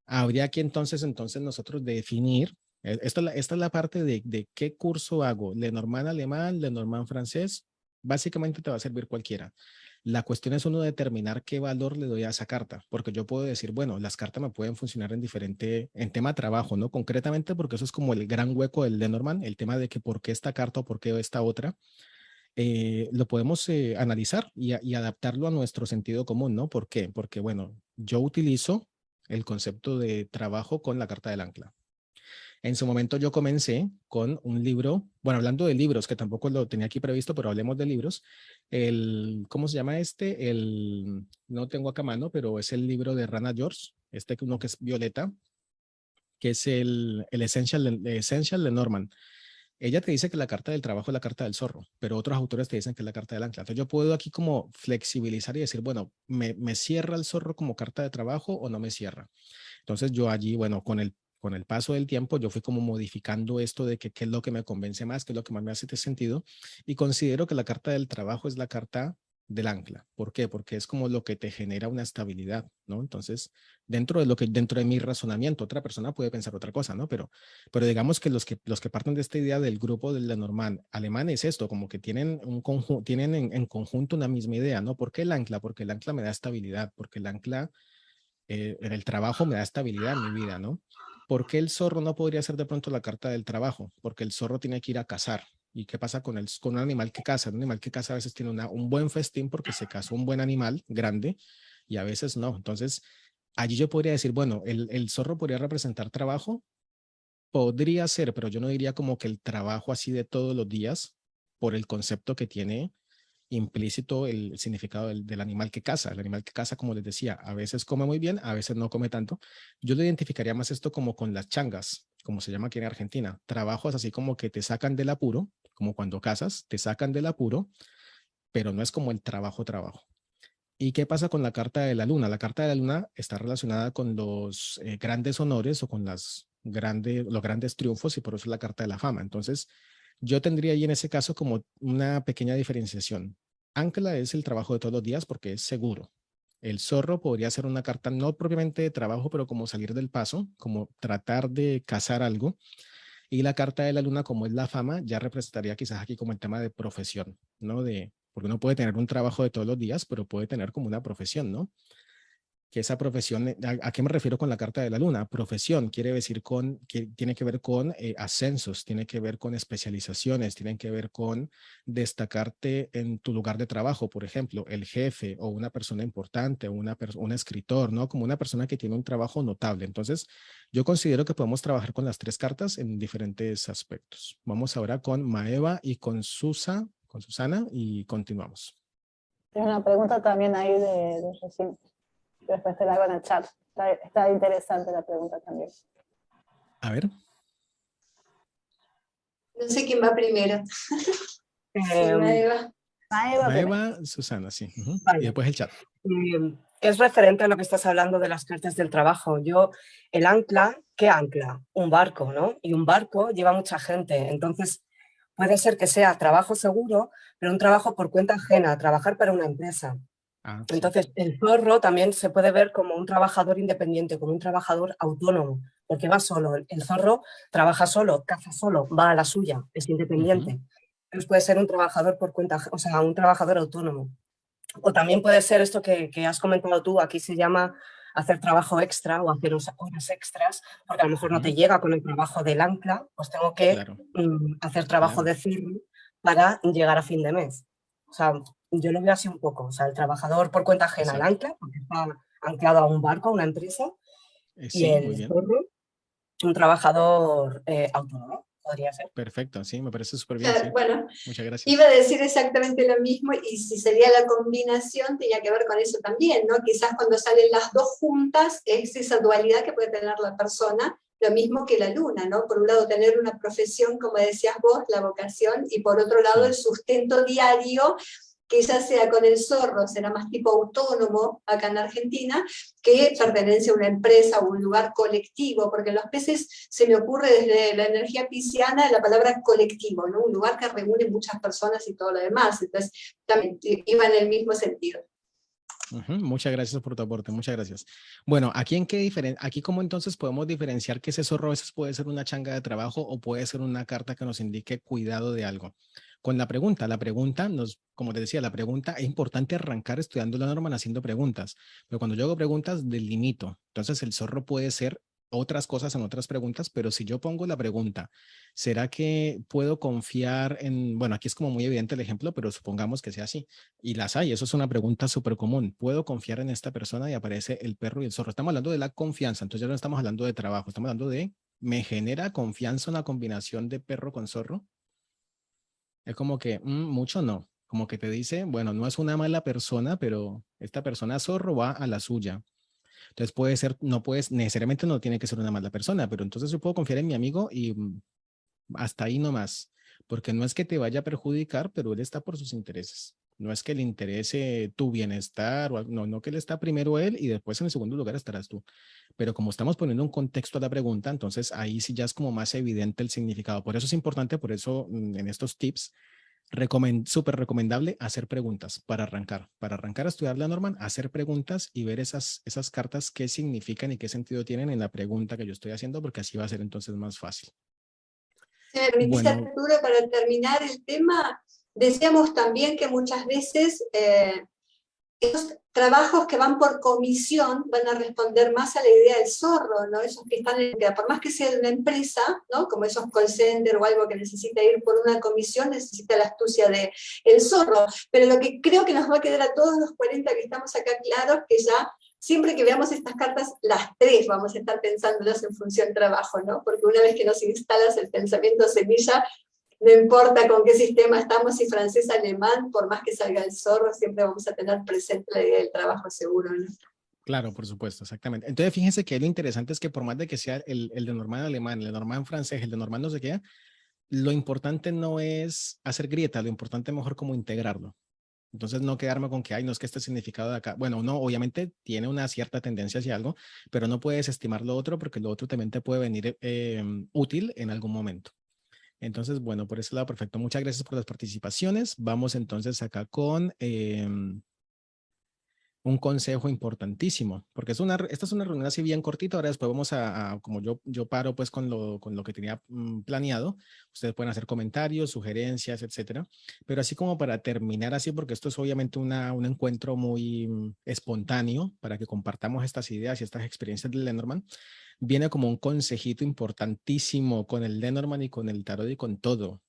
Habría que entonces nosotros definir, esta es la parte de qué curso hago, Lenormand alemán, Lenormand francés, básicamente te va a servir cualquiera. La cuestión es uno determinar qué valor le doy a esa carta, porque yo puedo decir, bueno, las cartas me pueden funcionar en tema trabajo, ¿no? Concretamente, porque eso es como el gran hueco del Lenormand, el tema de que por qué esta carta o por qué esta otra, lo podemos analizar y adaptarlo a nuestro sentido común, ¿no? ¿Por qué? Porque, bueno, yo utilizo el concepto de trabajo con la carta del ancla. En su momento yo comencé con un libro, bueno, hablando de libros, que tampoco lo tenía aquí previsto, pero hablemos de libros. ¿Cómo se llama este? No tengo acá a mano, pero es el libro de Rana George, uno que es violeta, que es el Essential Lenormand. Ella te dice que la carta del trabajo es la carta del zorro, pero otros autores te dicen que es la carta del ancla. Entonces yo puedo aquí como flexibilizar y decir, bueno, ¿me cierra el zorro como carta de trabajo o no me cierra? Entonces yo allí, bueno, con el paso del tiempo, yo fui como modificando esto de qué es lo que me convence más, qué es lo que más me hace sentido, y considero que la carta del trabajo es la carta del ancla. ¿Por qué? Porque es como lo que te genera una estabilidad, ¿no? Entonces, dentro de mi razonamiento, otra persona puede pensar otra cosa, ¿no? Pero digamos que los que parten de esta idea del grupo del Lenormand alemán es esto, como que tienen en conjunto una misma idea, ¿no? ¿Por qué el ancla? Porque el ancla me da estabilidad, porque el ancla en el trabajo me da estabilidad en mi vida, ¿no? ¿Por qué el zorro no podría ser de pronto la carta del trabajo? Porque el zorro tiene que ir a cazar. ¿Y qué pasa con un animal que caza? Un animal que caza a veces tiene un buen festín porque se cazó un buen animal grande y a veces no. Entonces, allí yo podría decir, bueno, el zorro podría representar trabajo. Podría ser, pero yo no diría como que el trabajo así de todos los días por el concepto que tiene implícito el significado del animal que caza. El animal que caza, como les decía, a veces come muy bien, a veces no come tanto. Yo lo identificaría más esto como con las changas, como se llama aquí en Argentina. Trabajos así como que te sacan del apuro, como cuando cazas, te sacan del apuro, pero no es como el trabajo. ¿Y qué pasa con la carta de la luna? La carta de la luna está relacionada con los grandes honores o con los grandes triunfos y por eso es la carta de la fama. Entonces, yo tendría ahí en ese caso como una pequeña diferenciación. Ancla es el trabajo de todos los días porque es seguro. El zorro podría ser una carta no propiamente de trabajo, pero como salir del paso, como tratar de cazar algo. Y la carta de la luna, como es la fama, ya representaría quizás aquí como el tema de profesión, ¿no? Porque uno puede tener un trabajo de todos los días, pero puede tener como una profesión, ¿no? Que esa profesión, ¿a qué me refiero con la carta de la luna? Profesión quiere decir que tiene que ver con ascensos, tiene que ver con especializaciones, tiene que ver con destacarte en tu lugar de trabajo, por ejemplo, el jefe o una persona importante o un escritor, ¿no? Como una persona que tiene un trabajo notable. Entonces, yo considero que podemos trabajar con las tres cartas en diferentes aspectos. Vamos ahora con Maeva y con Susana y continuamos. Hay una pregunta también ahí de recién. Después te la hago en el chat. Está interesante la pregunta también. A ver. No sé quién va primero. Maeva, Susana, sí. Vale. Y después el chat. Es referente a lo que estás hablando de las cartas del trabajo. El ancla, ¿qué ancla? Un barco, ¿no? Y un barco lleva mucha gente. Entonces, puede ser que sea trabajo seguro, pero un trabajo por cuenta ajena, trabajar para una empresa. Sí. Entonces, el zorro también se puede ver como un trabajador independiente, como un trabajador autónomo, porque va solo. El zorro trabaja solo, caza solo, va a la suya, es independiente. Entonces puede ser un trabajador por cuenta, o sea, un trabajador autónomo. O también puede ser esto que has comentado tú, aquí se llama hacer trabajo extra o hacer horas extras, porque a lo mejor no te llega con el trabajo del ancla, pues tengo que hacer trabajo de zorro para llegar a fin de mes. O sea, yo lo veo así un poco, o sea, el trabajador por cuenta ajena, el ancla, porque está anclado a un barco, a una empresa, sí, y el zorro, un trabajador autónomo. podría ser. Perfecto, sí, me parece súper bien. Sí. Bueno, Muchas gracias. iba a decir exactamente lo mismo, y si sería la combinación, tenía que ver con eso también, ¿no? Quizás cuando salen las dos juntas, es esa dualidad que puede tener la persona, lo mismo que la luna, ¿no? Por un lado tener una profesión, como decías vos, la vocación, y por otro lado el sustento diario, que ya sea con el zorro, será más tipo autónomo acá en Argentina, que pertenencia a una empresa o un lugar colectivo, porque en los peces se me ocurre desde la energía pisciana la palabra colectivo, ¿no? Un lugar que reúne muchas personas y todo lo demás, entonces también iba en el mismo sentido. Muchas gracias por tu aporte, muchas gracias. Bueno, aquí cómo entonces podemos diferenciar que ese zorro a veces puede ser una changa de trabajo o puede ser una carta que nos indique cuidado de algo. Con la pregunta como te decía, la pregunta es importante arrancar estudiando la norma haciendo preguntas, pero cuando yo hago preguntas delimito, entonces el zorro puede ser otras cosas en otras preguntas, pero si yo pongo la pregunta, ¿será que puedo confiar en, bueno, aquí es como muy evidente el ejemplo, pero supongamos que sea así, y las hay, eso es una pregunta súper común, ¿puedo confiar en esta persona? Y aparece el perro y el zorro, estamos hablando de la confianza, entonces ya no estamos hablando de trabajo, estamos hablando de, ¿me genera confianza una combinación de perro con zorro? Es como que, mucho no, como que te dice, bueno, no es una mala persona, pero esta persona zorro va a la suya. Entonces puede ser, necesariamente no tiene que ser una mala persona, pero entonces yo puedo confiar en mi amigo y hasta ahí nomás, porque no es que te vaya a perjudicar, pero él está por sus intereses. No es que le interese tu bienestar, no que él está primero él y después en el segundo lugar estarás tú. Pero como estamos poniendo un contexto a la pregunta, entonces ahí sí ya es como más evidente el significado. Por eso es importante, por eso en estos tips súper recomendable hacer preguntas para arrancar a estudiar la norma, hacer preguntas y ver esas cartas qué significan y qué sentido tienen en la pregunta que yo estoy haciendo, porque así va a ser entonces más fácil. Si me permitís, Bueno. Arturo, para terminar el tema, decíamos también que muchas veces esos trabajos que van por comisión van a responder más a la idea del zorro, ¿no? Esos que están por más que sea de una empresa, ¿no? Como esos call center o algo que necesita ir por una comisión, necesita la astucia del zorro. Pero lo que creo que nos va a quedar a todos los 40 que estamos acá claros, que ya siempre que veamos estas cartas, las tres vamos a estar pensándolas en función trabajo, ¿no? Porque una vez que nos instalas el pensamiento semilla, no importa con qué sistema estamos, si francés, alemán, por más que salga el zorro, siempre vamos a tener presente la idea del trabajo seguro, ¿no? Claro, por supuesto, exactamente. Entonces, fíjense que lo interesante es que por más de que sea el de normal alemán, el de normal francés, el de normal no sé qué, lo importante no es hacer grieta, lo importante es mejor como integrarlo. Entonces, no quedarme con que, ay, no es que este significado de acá, bueno, uno obviamente tiene una cierta tendencia hacia algo, pero no puedes estimar lo otro porque lo otro también te puede venir útil en algún momento. Entonces, bueno, por ese lado, perfecto. Muchas gracias por las participaciones. Vamos entonces acá con un consejo importantísimo, porque esta es una reunión así bien cortita. Ahora después vamos como yo paro pues con lo que tenía planeado. Ustedes pueden hacer comentarios, sugerencias, etcétera. Pero así como para terminar así, porque esto es obviamente un encuentro muy espontáneo para que compartamos estas ideas y estas experiencias de Lenormand. Viene como un consejito importantísimo con el Lenormand y con el tarot y con todo.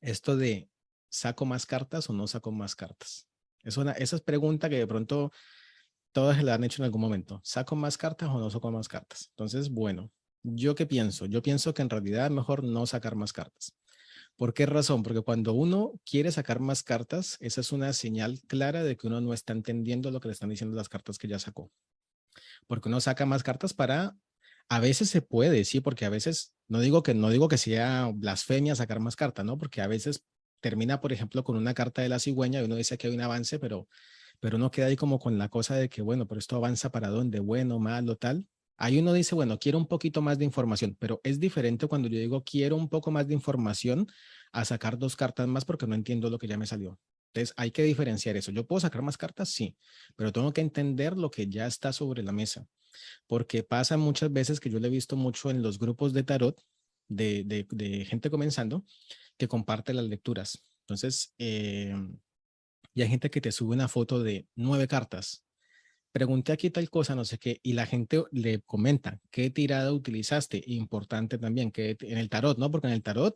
Esto de, ¿saco más cartas o no saco más cartas? Esa es pregunta que de pronto todos se la han hecho en algún momento. ¿Saco más cartas o no saco más cartas? Entonces, bueno, ¿yo qué pienso? Yo pienso que en realidad es mejor no sacar más cartas. ¿Por qué razón? Porque cuando uno quiere sacar más cartas, esa es una señal clara de que uno no está entendiendo lo que le están diciendo las cartas que ya sacó. Porque uno saca más cartas a veces se puede, sí, porque a veces, no digo que sea blasfemia sacar más cartas, ¿no? Porque a veces termina, por ejemplo, con una carta de la cigüeña y uno dice que hay un avance, pero uno queda ahí como con la cosa de que, bueno, pero esto avanza para dónde, bueno, malo, tal. Ahí uno dice, bueno, quiero un poquito más de información, pero es diferente cuando yo digo quiero un poco más de información a sacar 2 cartas más porque no entiendo lo que ya me salió. Entonces hay que diferenciar eso. ¿Yo puedo sacar más cartas? Sí, pero tengo que entender lo que ya está sobre la mesa. Porque pasa muchas veces que yo lo he visto mucho en los grupos de tarot de gente comenzando que comparte las lecturas. Entonces, y hay gente que te sube una foto de 9 cartas. Pregunté aquí tal cosa, no sé qué, y la gente le comenta qué tirada utilizaste. Importante también que en el tarot, ¿no? Porque en el tarot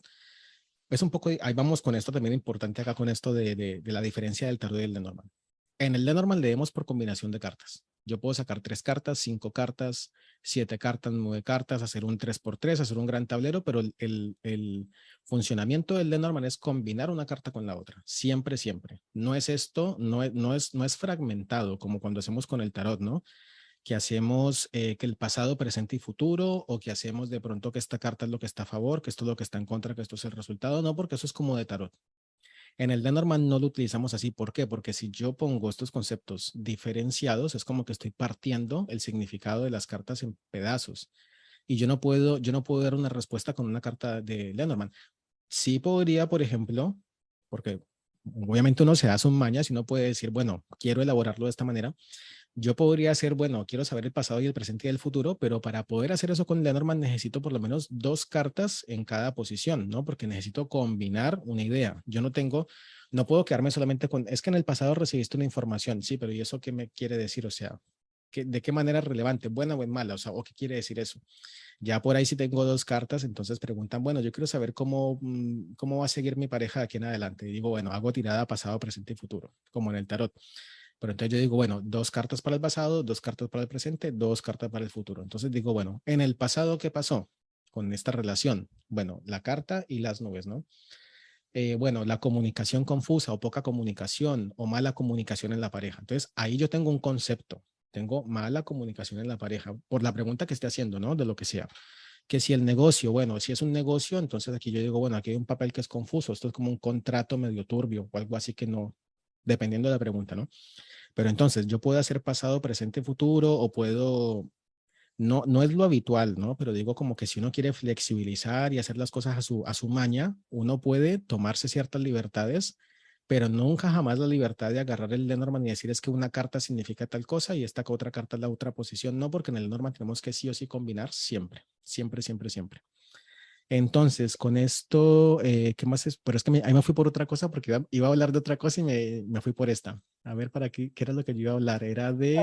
es un poco, ahí vamos con esto también importante acá con esto de la diferencia del tarot y el Lenormand. En el Lenormand leemos por combinación de cartas. Yo puedo sacar 3 cartas, 5 cartas, 7 cartas, 9 cartas, hacer un 3x3, hacer un gran tablero, pero el funcionamiento del Lenormand es combinar una carta con la otra. Siempre, siempre. No es esto, no es fragmentado como cuando hacemos con el tarot, ¿no? Que hacemos que el pasado, presente y futuro, o que hacemos de pronto que esta carta es lo que está a favor, que esto es lo que está en contra, que esto es el resultado. No, porque eso es como de tarot. En el Lenormand no lo utilizamos así. ¿Por qué? Porque si yo pongo estos conceptos diferenciados, es como que estoy partiendo el significado de las cartas en pedazos. Y yo no puedo dar una respuesta con una carta de Lenormand. Sí podría, por ejemplo, porque obviamente uno se da sus mañas y uno puede decir, bueno, quiero elaborarlo de esta manera. Yo podría hacer, bueno, quiero saber el pasado y el presente y el futuro, pero para poder hacer eso con Lenormand necesito por lo menos 2 cartas en cada posición, ¿no? Porque necesito combinar una idea. Yo no puedo quedarme solamente con, es que en el pasado recibiste una información, sí, pero ¿y eso qué me quiere decir? O sea, ¿de qué manera es relevante? ¿Buena o en mala? O sea, ¿o qué quiere decir eso? Ya por ahí si tengo 2 cartas, entonces preguntan, bueno, yo quiero saber cómo va a seguir mi pareja de aquí en adelante. Y digo, bueno, hago tirada pasado, presente y futuro, como en el tarot. Pero entonces yo digo, bueno, 2 cartas para el pasado, 2 cartas para el presente, 2 cartas para el futuro. Entonces digo, bueno, en el pasado, ¿qué pasó con esta relación? Bueno, la carta y las nubes, ¿no? Bueno, la comunicación confusa o poca comunicación o mala comunicación en la pareja. Entonces ahí yo tengo un concepto, tengo mala comunicación en la pareja por la pregunta que esté haciendo, ¿no? De lo que sea. Que si el negocio, bueno, si es un negocio, entonces aquí yo digo, bueno, aquí hay un papel que es confuso, esto es como un contrato medio turbio o algo así que no, dependiendo de la pregunta, ¿no? Pero entonces yo puedo hacer pasado, presente, futuro o puedo, no es lo habitual, ¿no? Pero digo como que si uno quiere flexibilizar y hacer las cosas a su maña, uno puede tomarse ciertas libertades, pero nunca jamás la libertad de agarrar el Lenormand y decir es que una carta significa tal cosa y esta otra carta es la otra posición. No, porque en el Lenormand tenemos que sí o sí combinar siempre, siempre, siempre, siempre. Entonces, con esto, ¿qué más es? Pero es que ahí me fui por otra cosa porque iba a hablar de otra cosa y me fui por esta. A ver, ¿para qué era lo que yo iba a hablar? Era de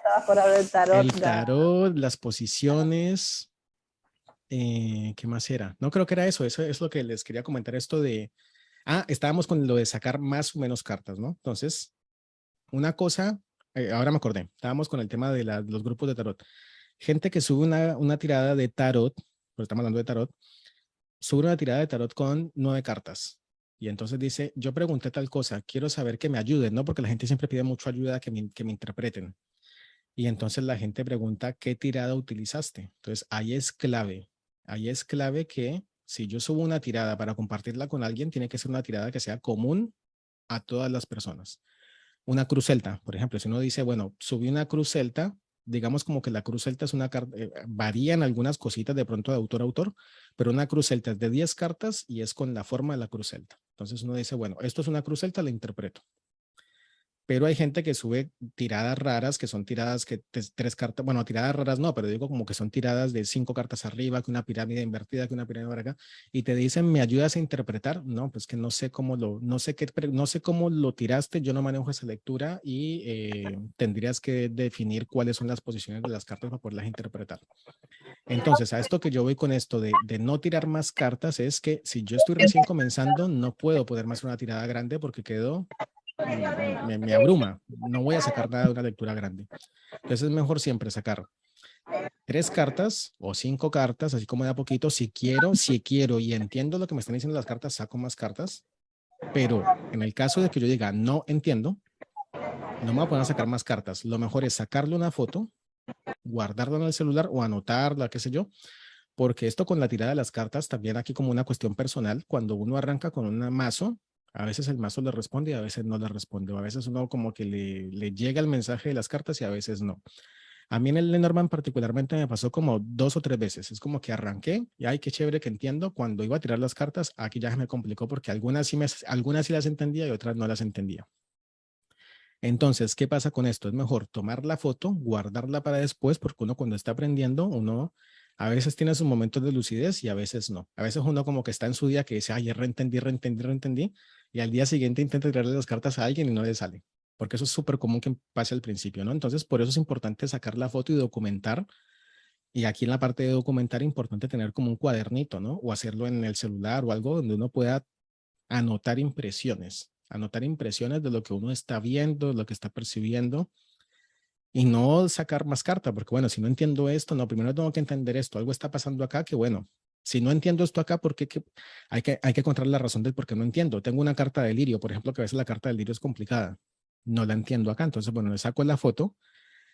Estabas por hablar del tarot. el tarot, las posiciones. ¿Qué más era? No creo que era eso. Eso es lo que les quería comentar. Esto de, estábamos con lo de sacar más o menos cartas, ¿no? Entonces, una cosa, ahora me acordé, estábamos con el tema de los grupos de tarot. Gente que sube una tirada de tarot, pero estamos hablando de tarot, sube una tirada de tarot con 9 cartas. Y entonces dice, yo pregunté tal cosa, quiero saber que me ayuden, ¿no? Porque la gente siempre pide mucho ayuda que me interpreten. Y entonces la gente pregunta, ¿qué tirada utilizaste? Entonces ahí es clave que si yo subo una tirada para compartirla con alguien, tiene que ser una tirada que sea común a todas las personas. Una cruz celta, por ejemplo, si uno dice, bueno, subí una cruz celta, digamos como que la cruz celta es una carta, varían algunas cositas de pronto de autor a autor, pero una cruz celta es de 10 cartas y es con la forma de la cruz celta. Entonces uno dice, bueno, esto es una cruz celta, la interpreto. Pero hay gente que sube tiradas raras, que son tiradas que 3 cartas, bueno, tiradas raras no, pero digo como que son tiradas de 5 cartas arriba, que una pirámide invertida, que una pirámide para acá, y te dicen, ¿me ayudas a interpretar? No, pues que no sé cómo lo tiraste, yo no manejo esa lectura y tendrías que definir cuáles son las posiciones de las cartas para poderlas interpretar. Entonces, a esto que yo voy con esto de no tirar más cartas es que si yo estoy recién comenzando, no puedo poder más una tirada grande porque me abruma, no voy a sacar nada de una lectura grande. Entonces es mejor siempre sacar 3 cartas o 5 cartas, así como de a poquito, si quiero y entiendo lo que me están diciendo las cartas, saco más cartas, pero en el caso de que yo diga no entiendo, no me voy a poner a sacar más cartas, lo mejor es sacarle una foto, guardarla en el celular o anotarla, qué sé yo, porque esto con la tirada de las cartas también aquí como una cuestión personal, cuando uno arranca con un mazo, a veces el mazo le responde y a veces no le responde, o a veces uno como que le llega el mensaje de las cartas y a veces no. A mí en el Lenormand particularmente me pasó como 2 o 3 veces, es como que arranqué y ay, qué chévere que entiendo, cuando iba a tirar las cartas, aquí ya se me complicó porque algunas sí las entendía y otras no las entendía. Entonces, ¿qué pasa con esto? Es mejor tomar la foto, guardarla para después, porque uno cuando está aprendiendo, uno a veces tiene sus momentos de lucidez y a veces no. A veces uno como que está en su día que dice, ay, reentendí, y al día siguiente intenta tirarle las cartas a alguien y no le sale, porque eso es súper común que pase al principio, ¿no? Entonces, por eso es importante sacar la foto y documentar. Y aquí en la parte de documentar, importante tener como un cuadernito, ¿no? O hacerlo en el celular o algo donde uno pueda anotar impresiones de lo que uno está viendo, lo que está percibiendo. y no sacar más carta, porque bueno, si no entiendo esto, no, primero tengo que entender esto, algo está pasando acá que bueno, si no entiendo esto acá, ¿por qué? Hay que encontrar la razón del por qué no entiendo. Tengo una carta de lirio, por ejemplo, que a veces la carta del lirio es complicada, no la entiendo acá, entonces bueno, le saco la foto.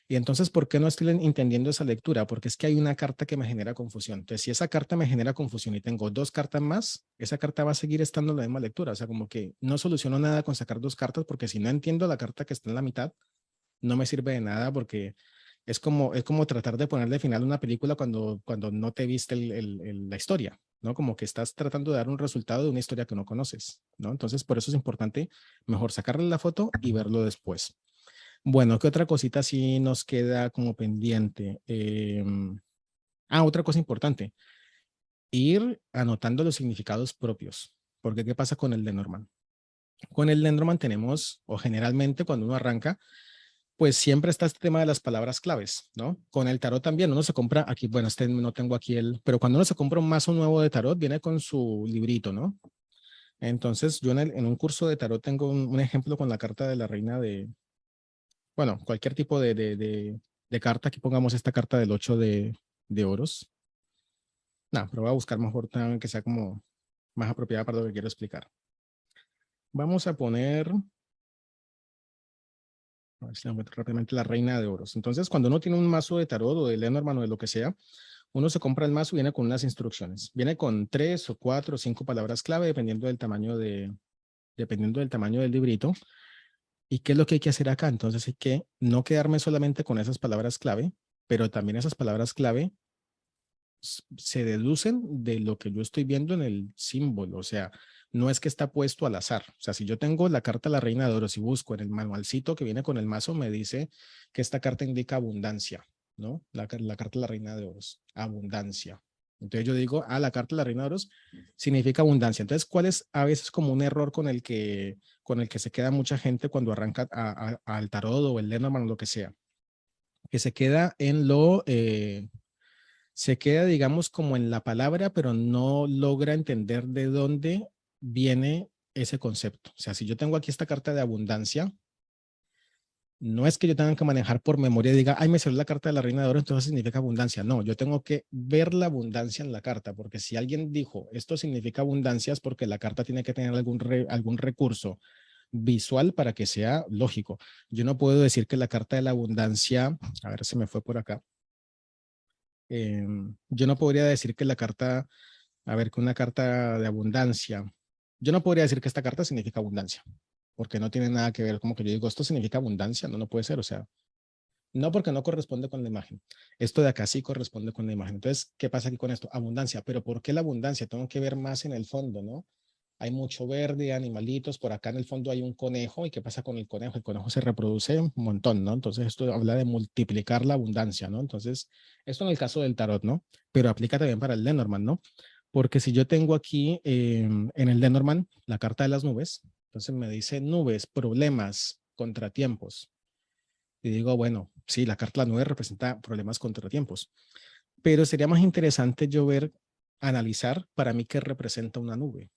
Y entonces, ¿por qué no estoy entendiendo esa lectura? Porque es que hay una carta que me genera confusión. Entonces, si esa carta me genera confusión y tengo 2 cartas más, esa carta va a seguir estando en la misma lectura. O sea, como que no soluciono nada con sacar 2 cartas, porque si no entiendo la carta que está en la mitad, no me sirve de nada, porque es como tratar de ponerle final a una película cuando no te viste la historia, ¿no? Como que estás tratando de dar un resultado de una historia que no conoces, ¿no? Entonces, por eso es importante mejor sacarle la foto y verlo después. Bueno, ¿qué otra cosita sí nos queda como pendiente? Otra cosa importante, ir anotando los significados propios, porque ¿qué pasa con el Lenormand? Con el Lenormand tenemos, o generalmente cuando uno arranca, pues siempre está este tema de las palabras claves, ¿no? Con el tarot también, uno se compra aquí, bueno, no tengo aquí pero cuando uno se compra un mazo nuevo de tarot, viene con su librito, ¿no? Entonces, yo en un curso de tarot tengo un ejemplo con la carta de la reina bueno, cualquier tipo de carta. Aquí pongamos esta carta del 8 de oros. No, pero voy a buscar mejor también que sea como más apropiada para lo que quiero explicar. Vamos a poner, a ver si la encuentro rápidamente, la reina de oros. Entonces, cuando uno tiene un mazo de tarot o de Lenormand o de lo que sea, uno se compra el mazo y viene con unas instrucciones. Viene con 3 o 4 o 5 palabras clave, dependiendo del tamaño del librito. ¿Y qué es lo que hay que hacer acá? Entonces hay que no quedarme solamente con esas palabras clave, pero también esas palabras clave se deducen de lo que yo estoy viendo en el símbolo. O sea, no es que está puesto al azar. O sea, si yo tengo la carta de la reina de oros y busco en el manualcito que viene con el mazo, me dice que esta carta indica abundancia, ¿no? La carta de la reina de oros, abundancia. Entonces yo digo, la carta de la reina de oros significa abundancia. Entonces, ¿cuál es a veces como un error con el que se queda mucha gente cuando arranca al tarot o el Lenormand o lo que sea? Que se queda se queda, digamos, como en la palabra, pero no logra entender de dónde viene ese concepto. O sea, si yo tengo aquí esta carta de abundancia, no es que yo tenga que manejar por memoria y diga, ay, me salió la carta de la reina de oro, entonces significa abundancia. No, yo tengo que ver la abundancia en la carta, porque si alguien dijo, esto significa abundancia, es porque la carta tiene que tener algún recurso visual para que sea lógico. Yo no puedo decir que la carta de la abundancia, a ver, se me fue por acá. Yo no podría decir que que una carta de abundancia, yo no podría decir que esta carta significa abundancia, porque no tiene nada que ver, como que yo digo, esto significa abundancia, no puede ser, o sea, no, porque no corresponde con la imagen. Esto de acá sí corresponde con la imagen. Entonces, ¿qué pasa aquí con esto? Abundancia, pero ¿por qué la abundancia? Tengo que ver más en el fondo, ¿no? Hay mucho verde, animalitos, por acá en el fondo hay un conejo, ¿y qué pasa con el conejo? El conejo se reproduce un montón, ¿no? Entonces esto habla de multiplicar la abundancia, ¿no? Entonces, esto en el caso del tarot, ¿no? Pero aplica también para el Lenormand, ¿no? Porque si yo tengo aquí en el Lenormand la carta de las nubes, entonces me dice nubes, problemas, contratiempos. Y digo, bueno, sí, la carta de la nube representa problemas, contratiempos, pero sería más interesante yo analizar para mí qué representa una nube,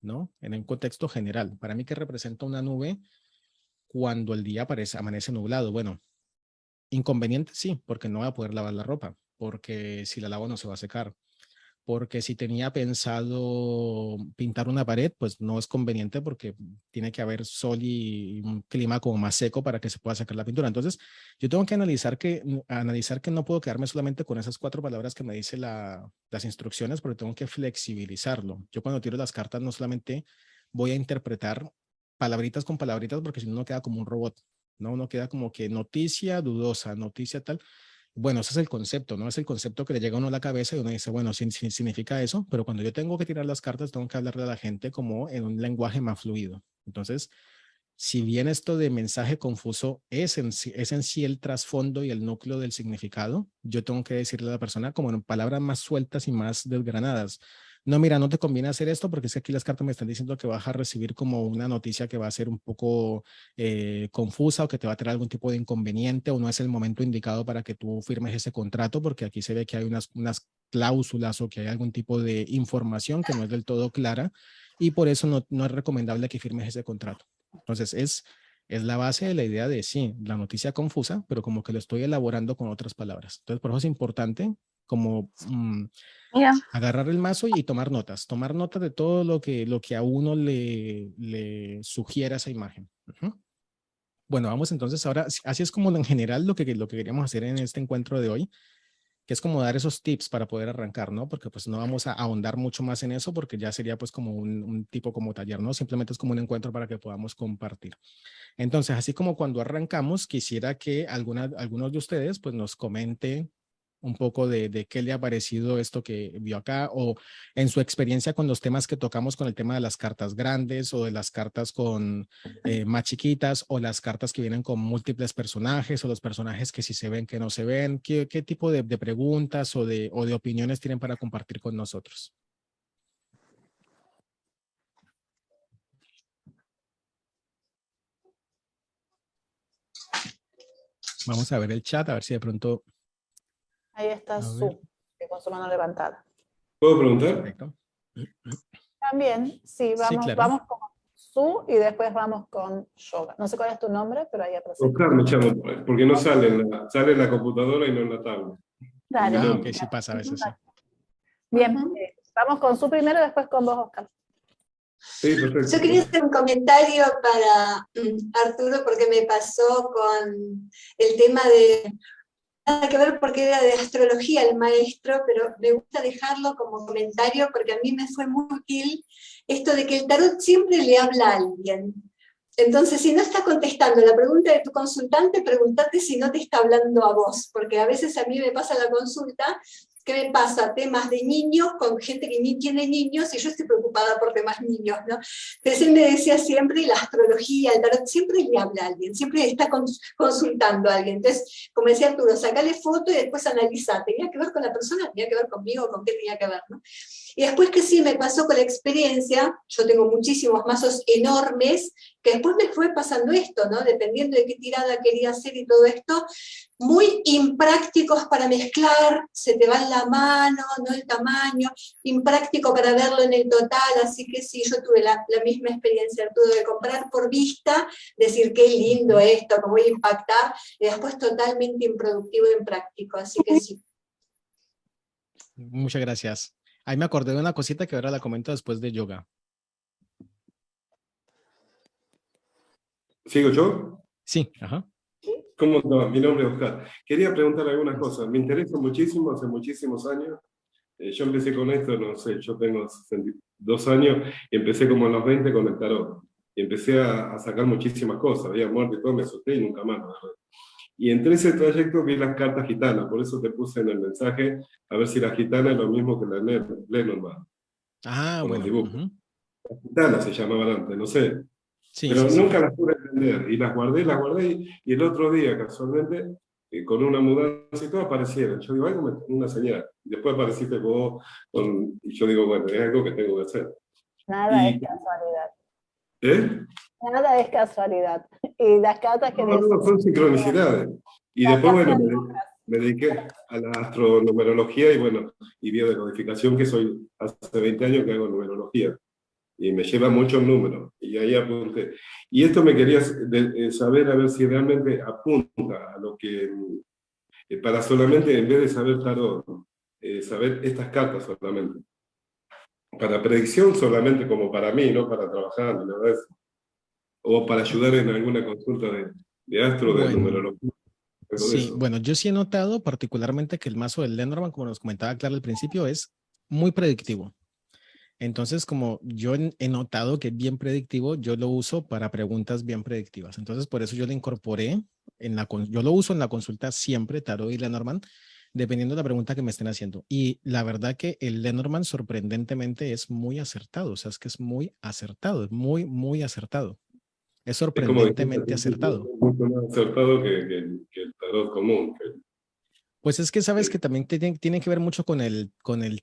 ¿no? En un contexto general, para mí, ¿qué representa una nube cuando el día amanece nublado? Bueno, inconveniente sí, porque no voy a poder lavar la ropa, porque si la lavo no se va a secar, porque si tenía pensado pintar una pared, pues no es conveniente porque tiene que haber sol y un clima como más seco para que se pueda sacar la pintura. Entonces, yo tengo que analizar que no puedo quedarme solamente con esas 4 palabras que me dice las instrucciones, porque tengo que flexibilizarlo. Yo cuando tiro las cartas no solamente voy a interpretar palabritas con palabritas, porque si no uno queda como un robot, ¿no? Uno queda como que noticia dudosa, noticia tal. Bueno, ese es el concepto, ¿no? Es el concepto que le llega a uno a la cabeza y uno dice, bueno, sí, significa eso, pero cuando yo tengo que tirar las cartas, tengo que hablarle a la gente como en un lenguaje más fluido. Entonces, si bien esto de mensaje confuso es en sí el trasfondo y el núcleo del significado, yo tengo que decirle a la persona como en palabras más sueltas y más desgranadas. No, mira, no te conviene hacer esto porque es que aquí las cartas me están diciendo que vas a recibir como una noticia que va a ser un poco confusa o que te va a traer algún tipo de inconveniente o no es el momento indicado para que tú firmes ese contrato porque aquí se ve que hay unas cláusulas o que hay algún tipo de información que no es del todo clara y por eso no es recomendable que firmes ese contrato. Entonces, es la base de la idea de, sí, la noticia confusa, pero como que lo estoy elaborando con otras palabras. Entonces, por eso es importante como agarrar el mazo y tomar notas de todo lo que a uno le sugiera esa imagen. Bueno, vamos entonces ahora, así es como en general lo que queríamos hacer en este encuentro de hoy, que es como dar esos tips para poder arrancar, ¿no? Porque pues no vamos a ahondar mucho más en eso porque ya sería pues como un tipo como taller, ¿no? Simplemente es como un encuentro para que podamos compartir. Entonces, así como cuando arrancamos, quisiera que algunos de ustedes pues nos comenten un poco de qué le ha parecido esto que vio acá o en su experiencia con los temas que tocamos con el tema de las cartas grandes o de las cartas con más chiquitas o las cartas que vienen con múltiples personajes o los personajes que sí se ven, que no se ven. ¿Qué tipo de preguntas o de opiniones tienen para compartir con nosotros? Vamos a ver el chat, a ver si de pronto... Ahí está Su, que con su mano levantada. ¿Puedo preguntar? Perfecto. También, sí, vamos, claro. vamos con Su y después vamos con Yoga. No sé cuál es tu nombre, pero ahí aparece. Oscar me llamo, porque no sale sale en la computadora y no en la tablet. Dale. Ah, ok, sí pasa a veces. Sí. Bien, vamos con Su primero y después con vos, Oscar. Sí, perfecto. Yo quería hacer un comentario para Arturo porque me pasó con el tema de... Nada que ver porque era de astrología el maestro, pero me gusta dejarlo como comentario porque a mí me fue muy útil esto de que el tarot siempre le habla a alguien. Entonces, si no está contestando la pregunta de tu consultante, pregúntate si no te está hablando a vos, porque a veces a mí me pasa la consulta, que me pasa temas de niños con gente que ni tiene niños y yo estoy preocupada por temas niños, ¿no? Entonces él me decía siempre, la astrología, el tarot, siempre le habla a alguien, siempre está consultando a alguien. Entonces, como decía Arturo, sacale foto y después analiza, ¿tenía que ver con la persona? ¿Tenía que ver conmigo? ¿Con qué tenía que ver? ¿No? Y después que sí me pasó con la experiencia, yo tengo muchísimos mazos enormes, que después me fue pasando esto, ¿no? Dependiendo de qué tirada quería hacer y todo esto, muy imprácticos para mezclar, se te va en la mano, no el tamaño, impráctico para verlo en el total, así que sí, yo tuve la misma experiencia, Arturo, de comprar por vista, decir qué lindo esto, cómo voy a impactar, y después totalmente improductivo e impráctico, así que sí. Muchas gracias. Ahí me acordé de una cosita que ahora la comento después de yoga. ¿Sigo yo? Sí, ajá. ¿Cómo está? Mi nombre es Oscar. Quería preguntar algunas cosas. Me interesa muchísimo, hace muchísimos años. Yo empecé con esto, no sé, yo tengo 62 años y empecé como a los 20 con el tarot. Y empecé a sacar muchísimas cosas. Había muerto y todo, me asusté y nunca más. ¿No? Y entre ese trayecto vi las cartas gitanas, por eso te puse en el mensaje a ver si la gitana es lo mismo que la Lenormand. Ah, bueno. La gitana se llamaban antes, no sé. Sí, pero sí, nunca las pude entender. Y las guardé y el otro día, casualmente, con una mudanza y todo, aparecieron. Yo digo, algo una señal. Después apareciste vos, y yo digo, bueno, es algo que tengo que hacer. Nada es casualidad. ¿Eh? Nada es casualidad. Y las cartas que... No, son sincronicidades. Y después, bueno, me dediqué a la astronumerología y, bueno, y biodecodificación, que soy hace 20 años que hago numerología. Y me lleva muchos números, y ahí apunté. Y esto me quería saber, a ver si realmente apunta a lo que, para solamente, en vez de saber tarot, saber estas cartas solamente. Para predicción solamente como para mí, no para trabajar, ni nada de eso. O para ayudar en alguna consulta de astro, de numerología. Sí, bueno, yo sí he notado particularmente que el mazo del Lenormand, como nos comentaba Clara al principio, es muy predictivo. Entonces, como yo he notado que es bien predictivo, yo lo uso para preguntas bien predictivas. Entonces, por eso yo lo incorporé, yo lo uso en la consulta siempre, Tarot y Lenormand, dependiendo de la pregunta que me estén haciendo. Y la verdad que el Lenormand sorprendentemente es muy acertado, o sea, es que es muy acertado, es muy, muy acertado. Es sorprendentemente acertado. Es mucho más acertado que el tarot común. Pues es que sabes que también tiene que ver mucho con el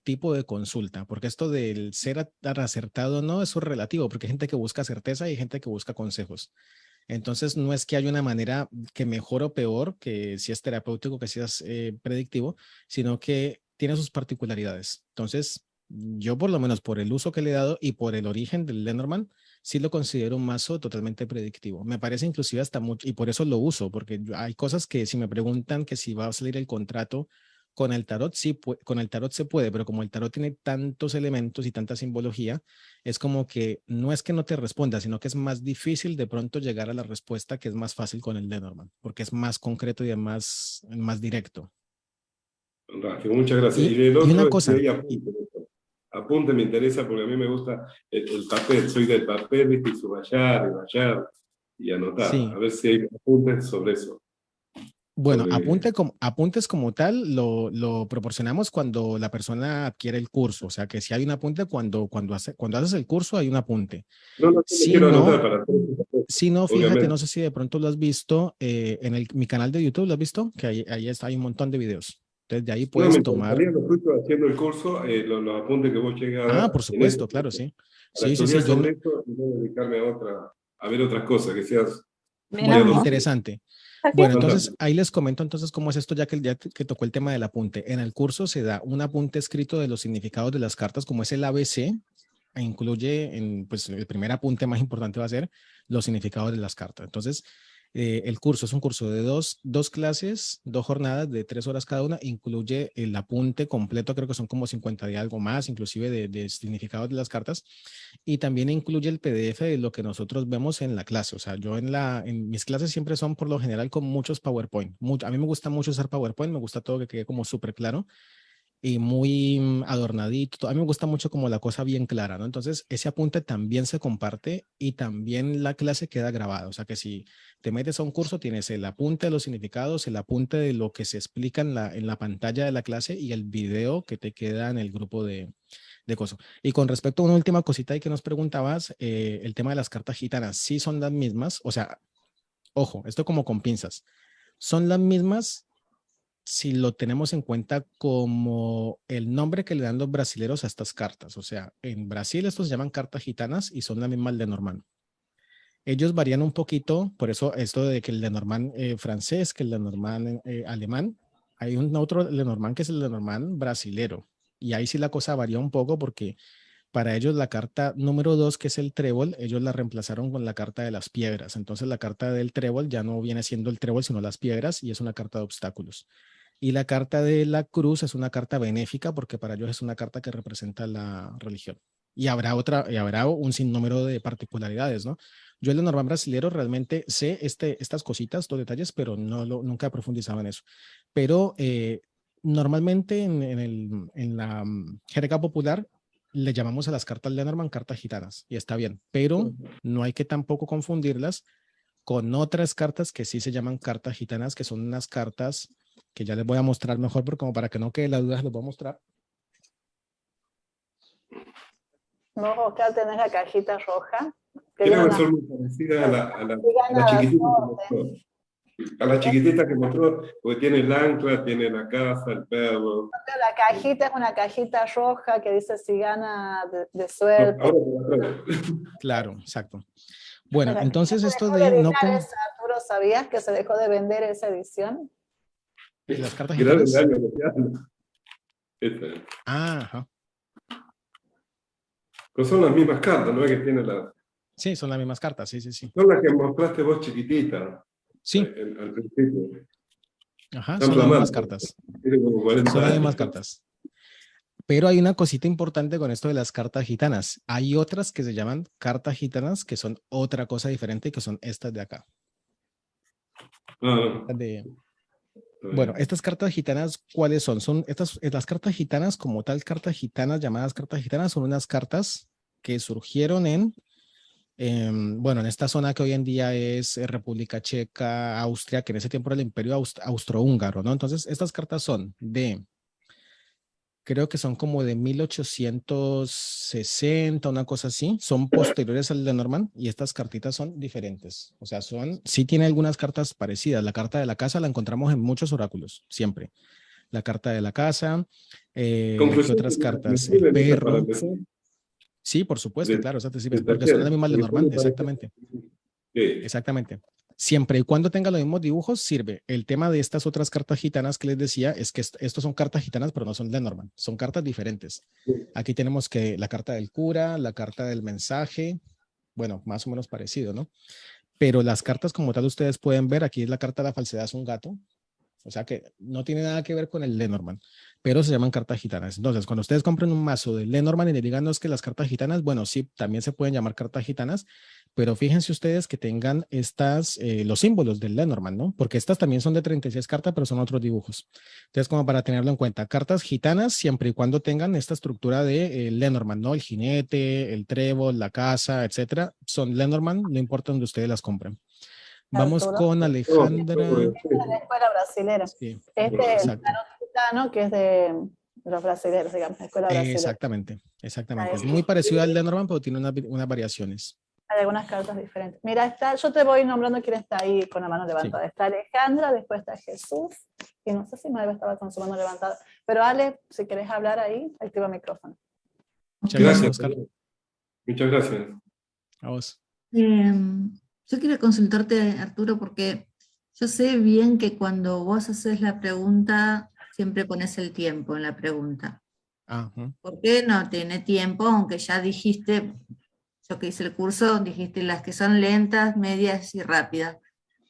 tipo de consulta, porque esto del ser tan acertado, no, eso es relativo, porque hay gente que busca certeza y hay gente que busca consejos. Entonces no es que haya una manera que mejor o peor, que si es terapéutico, que si es predictivo, sino que tiene sus particularidades. Entonces yo por lo menos por el uso que le he dado y por el origen del Lenormand, sí lo considero un mazo totalmente predictivo. Me parece inclusive hasta mucho, y por eso lo uso, porque hay cosas que si me preguntan que si va a salir el contrato con el tarot, sí, con el tarot se puede, pero como el tarot tiene tantos elementos y tanta simbología, es como que no es que no te responda, sino que es más difícil de pronto llegar a la respuesta que es más fácil con el Lenormand, porque es más concreto y más directo. Rafa, muchas gracias. Y el Y otro una es cosa, que hay apunte. Apunte me interesa porque a mí me gusta el papel, soy del papel, ¿viste? Y subrayar, y rayar y anotar. sí. A ver si hay apuntes sobre eso. Bueno, Sobre... apuntes como tal lo proporcionamos cuando la persona adquiere el curso. O sea, que si hay un apunte, cuando haces el curso hay un apunte. No, no, yo me Si quiero anotar no, para hacer esa cosa, si no, fíjate, obviamente. no sé si de pronto lo has visto en mi canal de YouTube, ¿lo has visto? Que ahí está, hay un montón de videos. Entonces, de ahí No, me puedes tomar. interesaría los frutos haciendo el curso, los apuntes que vos llegues a Ah, dar por en ese supuesto, claro, curso, sí. para Sí, sí, estudiar sí. sobre eso y no dedicarme a ver otras cosas, que seas muy Mira, Bueno, vos. interesante. Así Bueno, es. entonces fantástico. ahí les comento entonces cómo es esto, ya que tocó el tema del apunte. En el curso se da un apunte escrito de los significados de las cartas, como es el ABC, e incluye, pues el primer apunte más importante va a ser los significados de las cartas. Entonces, el curso es un curso de dos clases, 2 jornadas de 3 horas cada una, incluye el apunte completo, creo que son como 50 y algo más, inclusive de significados de las cartas, y también incluye el PDF de lo que nosotros vemos en la clase. O sea, yo en mis clases siempre son por lo general con muchos PowerPoint. A mí me gusta mucho usar PowerPoint, me gusta todo que quede como súper claro y muy adornadito. A mí me gusta mucho como la cosa bien clara, ¿no? Entonces, ese apunte también se comparte y también la clase queda grabada. O sea, que si te metes a un curso, tienes el apunte de los significados, el apunte de lo que se explica en la pantalla de la clase y el video que te queda en el grupo de cosas. Y con respecto a una última cosita ahí que nos preguntabas, el tema de las cartas gitanas, sí son las mismas. O sea, ojo, esto como con pinzas. Son las mismas si lo tenemos en cuenta como el nombre que le dan los brasileros a estas cartas. O sea, en Brasil estos se llaman cartas gitanas y son la misma Lenormand. Ellos varían un poquito, por eso esto de que el Lenormand francés, que el Lenormand alemán, hay un otro Lenormand que es el Lenormand brasilero. Y ahí sí la cosa varía un poco porque para ellos la carta número 2, que es el trébol, ellos la reemplazaron con la carta de las piedras. Entonces la carta del trébol ya no viene siendo el trébol, sino las piedras y es una carta de obstáculos. Y la carta de la cruz es una carta benéfica porque para ellos es una carta que representa la religión. Y habrá un sinnúmero de particularidades, ¿no? Yo el Lenormand brasilero realmente sé estas cositas, estos detalles, pero nunca he profundizado en eso. Pero normalmente en la jerga popular le llamamos a las cartas Lenormand cartas gitanas y está bien, pero no hay que tampoco confundirlas con otras cartas que sí se llaman cartas gitanas, que son unas cartas que ya les voy a mostrar mejor, porque como para que no quede la duda, les voy a mostrar. Vos, Oscar, tenés la cajita roja. Que Creo viene que son muy parecidas a la una chiquitita que mostró. A la chiquitita que mostró, porque tiene el ancla, tiene la casa, el perro. La cajita es una cajita roja que dice cigana de No, suerte. ahora te la traigo. Claro, exacto. Bueno, Mira, entonces se esto dejó de no editar con esa, Arturo, ¿sabías que se dejó de vender esa edición? las cartas Grave gitanas. daño lo que habla. Esta. Ajá. Pero son las mismas cartas, ¿no es que tiene la... Sí, son las mismas cartas, sí. Son las que mostraste vos chiquitita. Sí, Al principio. ajá, Están son las mismas flamantes. cartas. Tiene como 40 Son las años. mismas cartas. Pero hay una cosita importante con esto de las cartas gitanas. Hay otras que se llaman cartas gitanas que son otra cosa diferente, que son estas de acá. Ah, Bueno, estas cartas gitanas, ¿cuáles son? Las cartas gitanas, como tal, cartas gitanas, llamadas cartas gitanas, son unas cartas que surgieron en esta zona que hoy en día es República Checa, Austria, que en ese tiempo era el Imperio Austrohúngaro, ¿no? Entonces, estas cartas son creo que son como de 1860, una cosa así, son posteriores al Lenormand y estas cartitas son diferentes. O sea, sí tiene algunas cartas parecidas. La carta de la casa la encontramos en muchos oráculos, siempre. La carta de la casa, ¿qué conclusión, otras ¿me cartas? El sirven estas para perro. empezar? Sí, por supuesto, claro, esas te sirven, De porque son las taller, mismas porque después me Lenormand, parece exactamente. que Exactamente. Siempre y cuando tenga los mismos dibujos, sirve. El tema de estas otras cartas gitanas que les decía es que estos son cartas gitanas, pero no son Lenormand, son cartas diferentes. Aquí tenemos que la carta del cura, la carta del mensaje, bueno, más o menos parecido, ¿no? Pero las cartas como tal ustedes pueden ver, aquí es la carta de la falsedad, es un gato, o sea que no tiene nada que ver con el Lenormand, pero se llaman cartas gitanas. Entonces, cuando ustedes compren un mazo de Lenormand y le digan, no, es que las cartas gitanas, bueno, sí, también se pueden llamar cartas gitanas, pero fíjense ustedes que tengan estas, los símbolos del Lenormand, ¿no? Porque estas también son de 36 cartas, pero son otros dibujos. Entonces, como para tenerlo en cuenta, cartas gitanas siempre y cuando tengan esta estructura de Lenormand, ¿no? El jinete, el trébol, la casa, etcétera, son Lenormand, no importa donde ustedes las compren. Vamos Arturo. con Alejandra. De la escuela brasilera. Sí, Este es el exacto. tarot gitano, que es de los brasileños, digamos, la escuela brasilera. Exactamente, exactamente. Es Ahí. muy parecido al Lenormand, pero tiene unas variaciones. Hay algunas cartas diferentes. Mira, está, yo te voy nombrando quién está ahí con la mano levantada. Está Alejandra, después está Jesús, y no sé si María estaba con su mano levantada. Pero Ale, si querés hablar ahí, activa el micrófono. Muchas gracias, Gracias. Oscar. Muchas gracias. A vos. Yo quiero consultarte, Arturo, porque yo sé bien que cuando vos haces la pregunta, siempre pones el tiempo en la pregunta. Ajá. ¿Por qué no tiene tiempo? Aunque ya dijiste, yo que hice el curso, dijiste las que son lentas, medias y rápidas.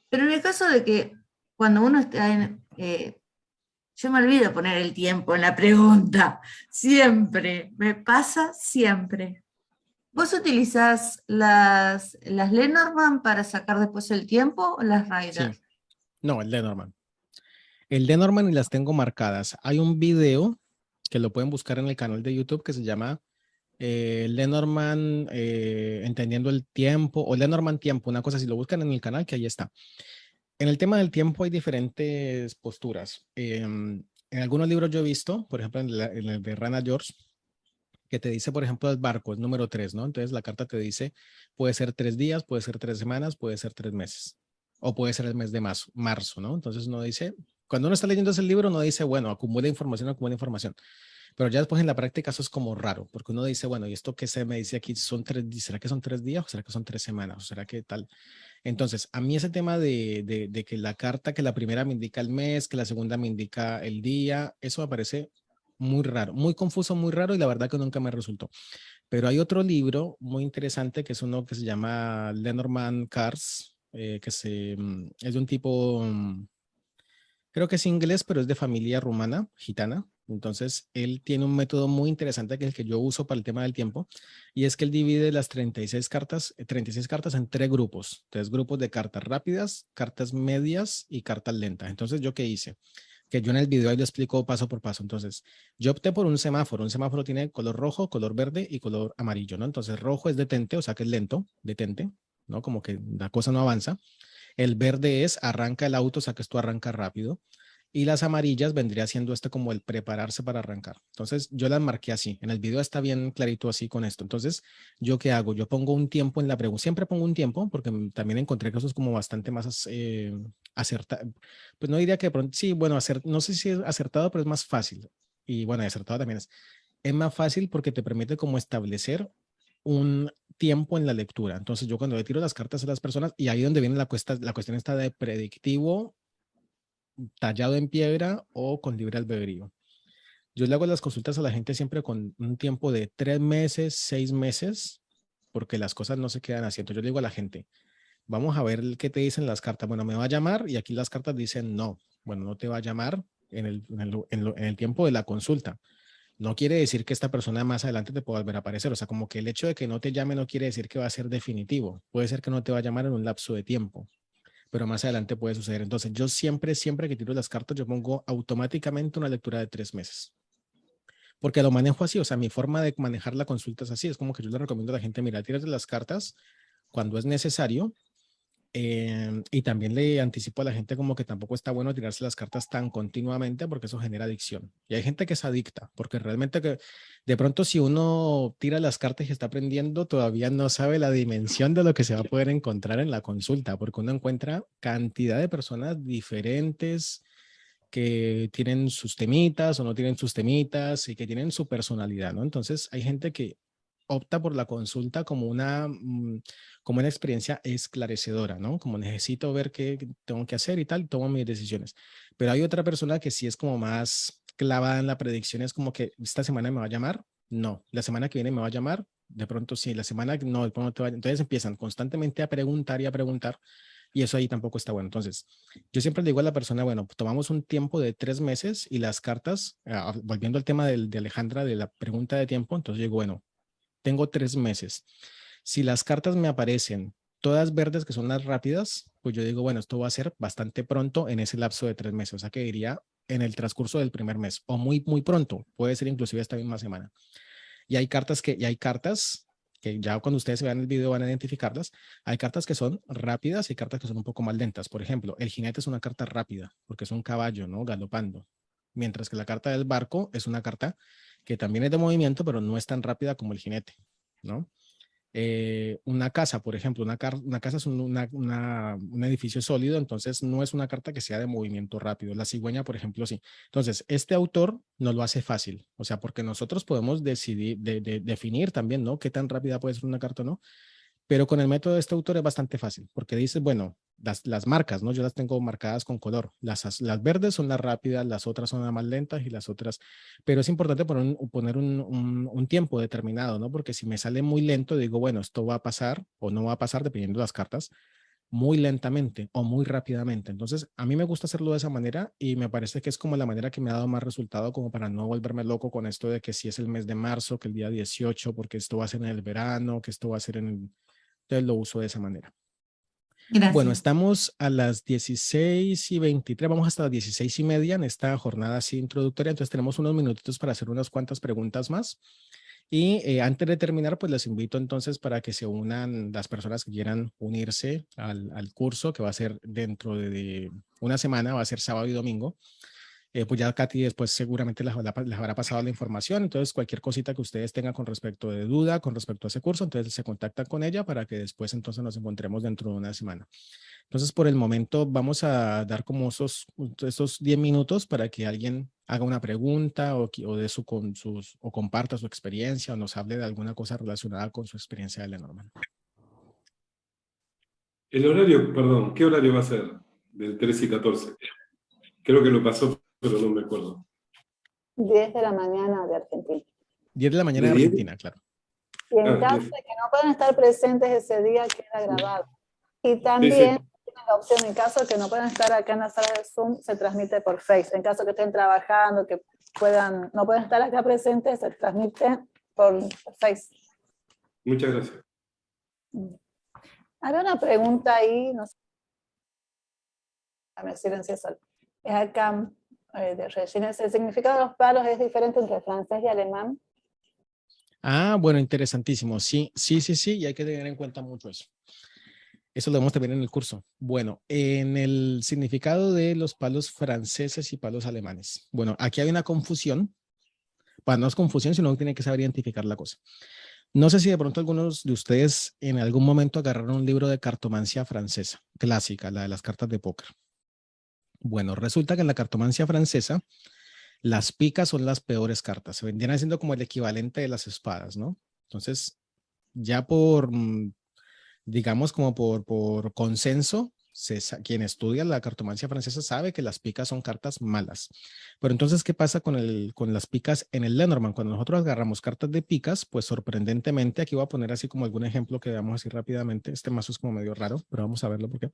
Pero en el caso de que cuando uno está en... yo me olvido poner el tiempo en la pregunta, siempre, me pasa siempre. ¿Vos utilizás las Lenormand para sacar después el tiempo o las Rider? Sí. No, el Lenormand. El Lenormand y las tengo marcadas. Hay un video que lo pueden buscar en el canal de YouTube que se llama Lenormand Entendiendo el Tiempo o Lenormand Tiempo, una cosa así, lo buscan en el canal que ahí está. En el tema del tiempo hay diferentes posturas. En algunos libros yo he visto, por ejemplo en el de Rana George, que te dice, por ejemplo, el barco es número 3, ¿no? Entonces la carta te dice, puede ser 3 días, puede ser 3 semanas, puede ser 3 meses, o puede ser el mes de marzo, ¿no? Entonces uno dice, cuando uno está leyendo ese libro, uno dice, bueno, acumula información, pero ya después en la práctica eso es como raro, porque uno dice, bueno, ¿y esto qué se me dice aquí? ¿Será que son 3 días o será que son 3 semanas? ¿O será que tal? Entonces, a mí ese tema de que la carta, que la primera me indica el mes, que la segunda me indica el día, eso me parece muy raro, muy confuso, muy raro y la verdad que nunca me resultó. Pero hay otro libro muy interesante que es uno que se llama Lenormand Cars, es de un tipo, creo que es inglés, pero es de familia rumana, gitana. Entonces, él tiene un método muy interesante que es el que yo uso para el tema del tiempo, y es que él divide las 36 cartas en 3 grupos de cartas rápidas, cartas medias y cartas lentas. Entonces, ¿yo qué hice? Que yo en el video ahí lo explico paso por paso. Entonces, yo opté por un semáforo tiene color rojo, color verde y color amarillo, ¿no? Entonces, rojo es detente, o sea que es lento, detente, ¿no? Como que la cosa no avanza. El verde es arranca el auto, o sea que esto arranca rápido. Y las amarillas vendría siendo como el prepararse para arrancar. Entonces, yo las marqué así. En el video está bien clarito así con esto. Entonces, ¿yo qué hago? Yo pongo un tiempo en la pregunta. Siempre pongo un tiempo porque también encontré que eso es como bastante más acertado. Pues no diría que de pronto, sí, bueno, no sé si es acertado, pero es más fácil. Y bueno, acertado también es. Es más fácil porque te permite como establecer un tiempo en la lectura. Entonces, yo cuando le tiro las cartas a las personas, y ahí donde viene la cuestión está de predictivo, tallado en piedra o con libre albedrío. Yo le hago las consultas a la gente siempre con un tiempo de 3 meses, 6 meses, porque las cosas no se quedan así. Entonces yo le digo a la gente, vamos a ver qué te dicen las cartas. Bueno, me va a llamar y aquí las cartas dicen no. Bueno, no te va a llamar en el tiempo de la consulta. No quiere decir que esta persona más adelante te pueda volver a aparecer. O sea, como que el hecho de que no te llame no quiere decir que va a ser definitivo. Puede ser que no te va a llamar en un lapso de tiempo, pero más adelante puede suceder. Entonces, yo siempre que tiro las cartas, yo pongo automáticamente una lectura de 3 meses. Porque lo manejo así, o sea, mi forma de manejar la consulta es así. Es como que yo le recomiendo a la gente, mira, tírate las cartas cuando es necesario. Y también le anticipo a la gente como que tampoco está bueno tirarse las cartas tan continuamente porque eso genera adicción. Y hay gente que es adicta, porque realmente que de pronto si uno tira las cartas y está aprendiendo, todavía no sabe la dimensión de lo que se va a poder encontrar en la consulta, porque uno encuentra cantidad de personas diferentes que tienen sus temitas o no tienen sus temitas y que tienen su personalidad, ¿no? Entonces hay gente que opta por la consulta como como una experiencia esclarecedora, ¿no? Como necesito ver qué tengo que hacer y tal, tomo mis decisiones. Pero hay otra persona que sí es como más clavada en la predicción, es como que esta semana me va a llamar, no, la semana que viene me va a llamar, de pronto sí, la semana no, de pronto te va. Entonces empiezan constantemente a preguntar y a preguntar y eso ahí tampoco está bueno. Entonces, yo siempre le digo a la persona, bueno, pues tomamos un tiempo de 3 meses y las cartas, volviendo al tema de Alejandra, de la pregunta de tiempo, entonces digo, bueno, tengo 3 meses. Si las cartas me aparecen todas verdes, que son las rápidas, pues yo digo, bueno, esto va a ser bastante pronto en ese lapso de 3 meses, o sea que diría en el transcurso del primer mes, o muy, muy pronto, puede ser inclusive esta misma semana. Y hay cartas que ya cuando ustedes vean el video van a identificarlas. Hay cartas que son rápidas y cartas que son un poco más lentas. Por ejemplo, el jinete es una carta rápida porque es un caballo, ¿no? Galopando. Mientras que la carta del barco es una carta que también es de movimiento, pero no es tan rápida como el jinete, ¿no? Una casa, por ejemplo, una casa es un edificio sólido, entonces no es una carta que sea de movimiento rápido. La cigüeña, por ejemplo, sí. Entonces, este autor nos lo hace fácil, o sea, porque nosotros podemos decidir, definir también, ¿no? Qué tan rápida puede ser una carta o no, pero con el método de este autor es bastante fácil, porque dice, bueno, las marcas, ¿no? Yo las tengo marcadas con color. Las verdes son las rápidas, las otras son las más lentas y las otras, pero es importante poner un tiempo determinado, ¿no? Porque si me sale muy lento, digo, bueno, esto va a pasar o no va a pasar, dependiendo de las cartas, muy lentamente o muy rápidamente. Entonces, a mí me gusta hacerlo de esa manera y me parece que es como la manera que me ha dado más resultado, como para no volverme loco con esto de que si es el mes de marzo, que el día 18, porque esto va a ser en el verano, que esto va a ser en el... Entonces lo uso de esa manera. Gracias. Bueno, estamos a las 16:23, vamos hasta las 16:30 en esta jornada así introductoria, entonces tenemos unos minutitos para hacer unas cuantas preguntas más. Y antes de terminar, pues les invito entonces para que se unan las personas que quieran unirse al curso que va a ser dentro de una semana, va a ser sábado y domingo. Pues ya Katy después seguramente les habrá pasado la información, entonces cualquier cosita que ustedes tengan con respecto de duda, con respecto a ese curso, entonces se contactan con ella para que después entonces nos encontremos dentro de una semana. Entonces por el momento vamos a dar como esos 10 minutos para que alguien haga una pregunta o de o comparta su experiencia o nos hable de alguna cosa relacionada con su experiencia de Lenormand. El horario, perdón, ¿qué horario va a ser? Del 13 y 14. Creo que lo pasó, pero no me acuerdo. 10 de la mañana de Argentina. 10 de la mañana de ¿De 10? Argentina, claro. Y en caso de que no puedan estar presentes ese día, queda grabado. Y también tienen la opción, en caso de que no puedan estar acá en la sala de Zoom, se transmite por Face. En caso de que estén trabajando, que no puedan estar acá presentes, se transmite por Face. Muchas gracias. Haré una pregunta ahí, no sé. Me silencié solo. Es acá, de Regina, ¿el significado de los palos es diferente entre francés y alemán? Ah, bueno, interesantísimo. Sí, y hay que tener en cuenta mucho eso. Eso lo vemos también en el curso. Bueno, en el significado de los palos franceses y palos alemanes. Bueno, aquí hay una confusión. Bueno, no es confusión, sino que tiene que saber identificar la cosa. No sé si de pronto algunos de ustedes en algún momento agarraron un libro de cartomancia francesa, clásica, la de las cartas de póker. Bueno, resulta que en la cartomancia francesa, las picas son las peores cartas. Se vendrían haciendo como el equivalente de las espadas, ¿no? Entonces, ya digamos como por consenso, quien estudia la cartomancia francesa sabe que las picas son cartas malas. Pero entonces, ¿qué pasa con las picas en el Lenormand? Cuando nosotros agarramos cartas de picas, pues sorprendentemente, aquí voy a poner así como algún ejemplo que veamos así rápidamente. Este mazo es como medio raro, pero vamos a verlo porque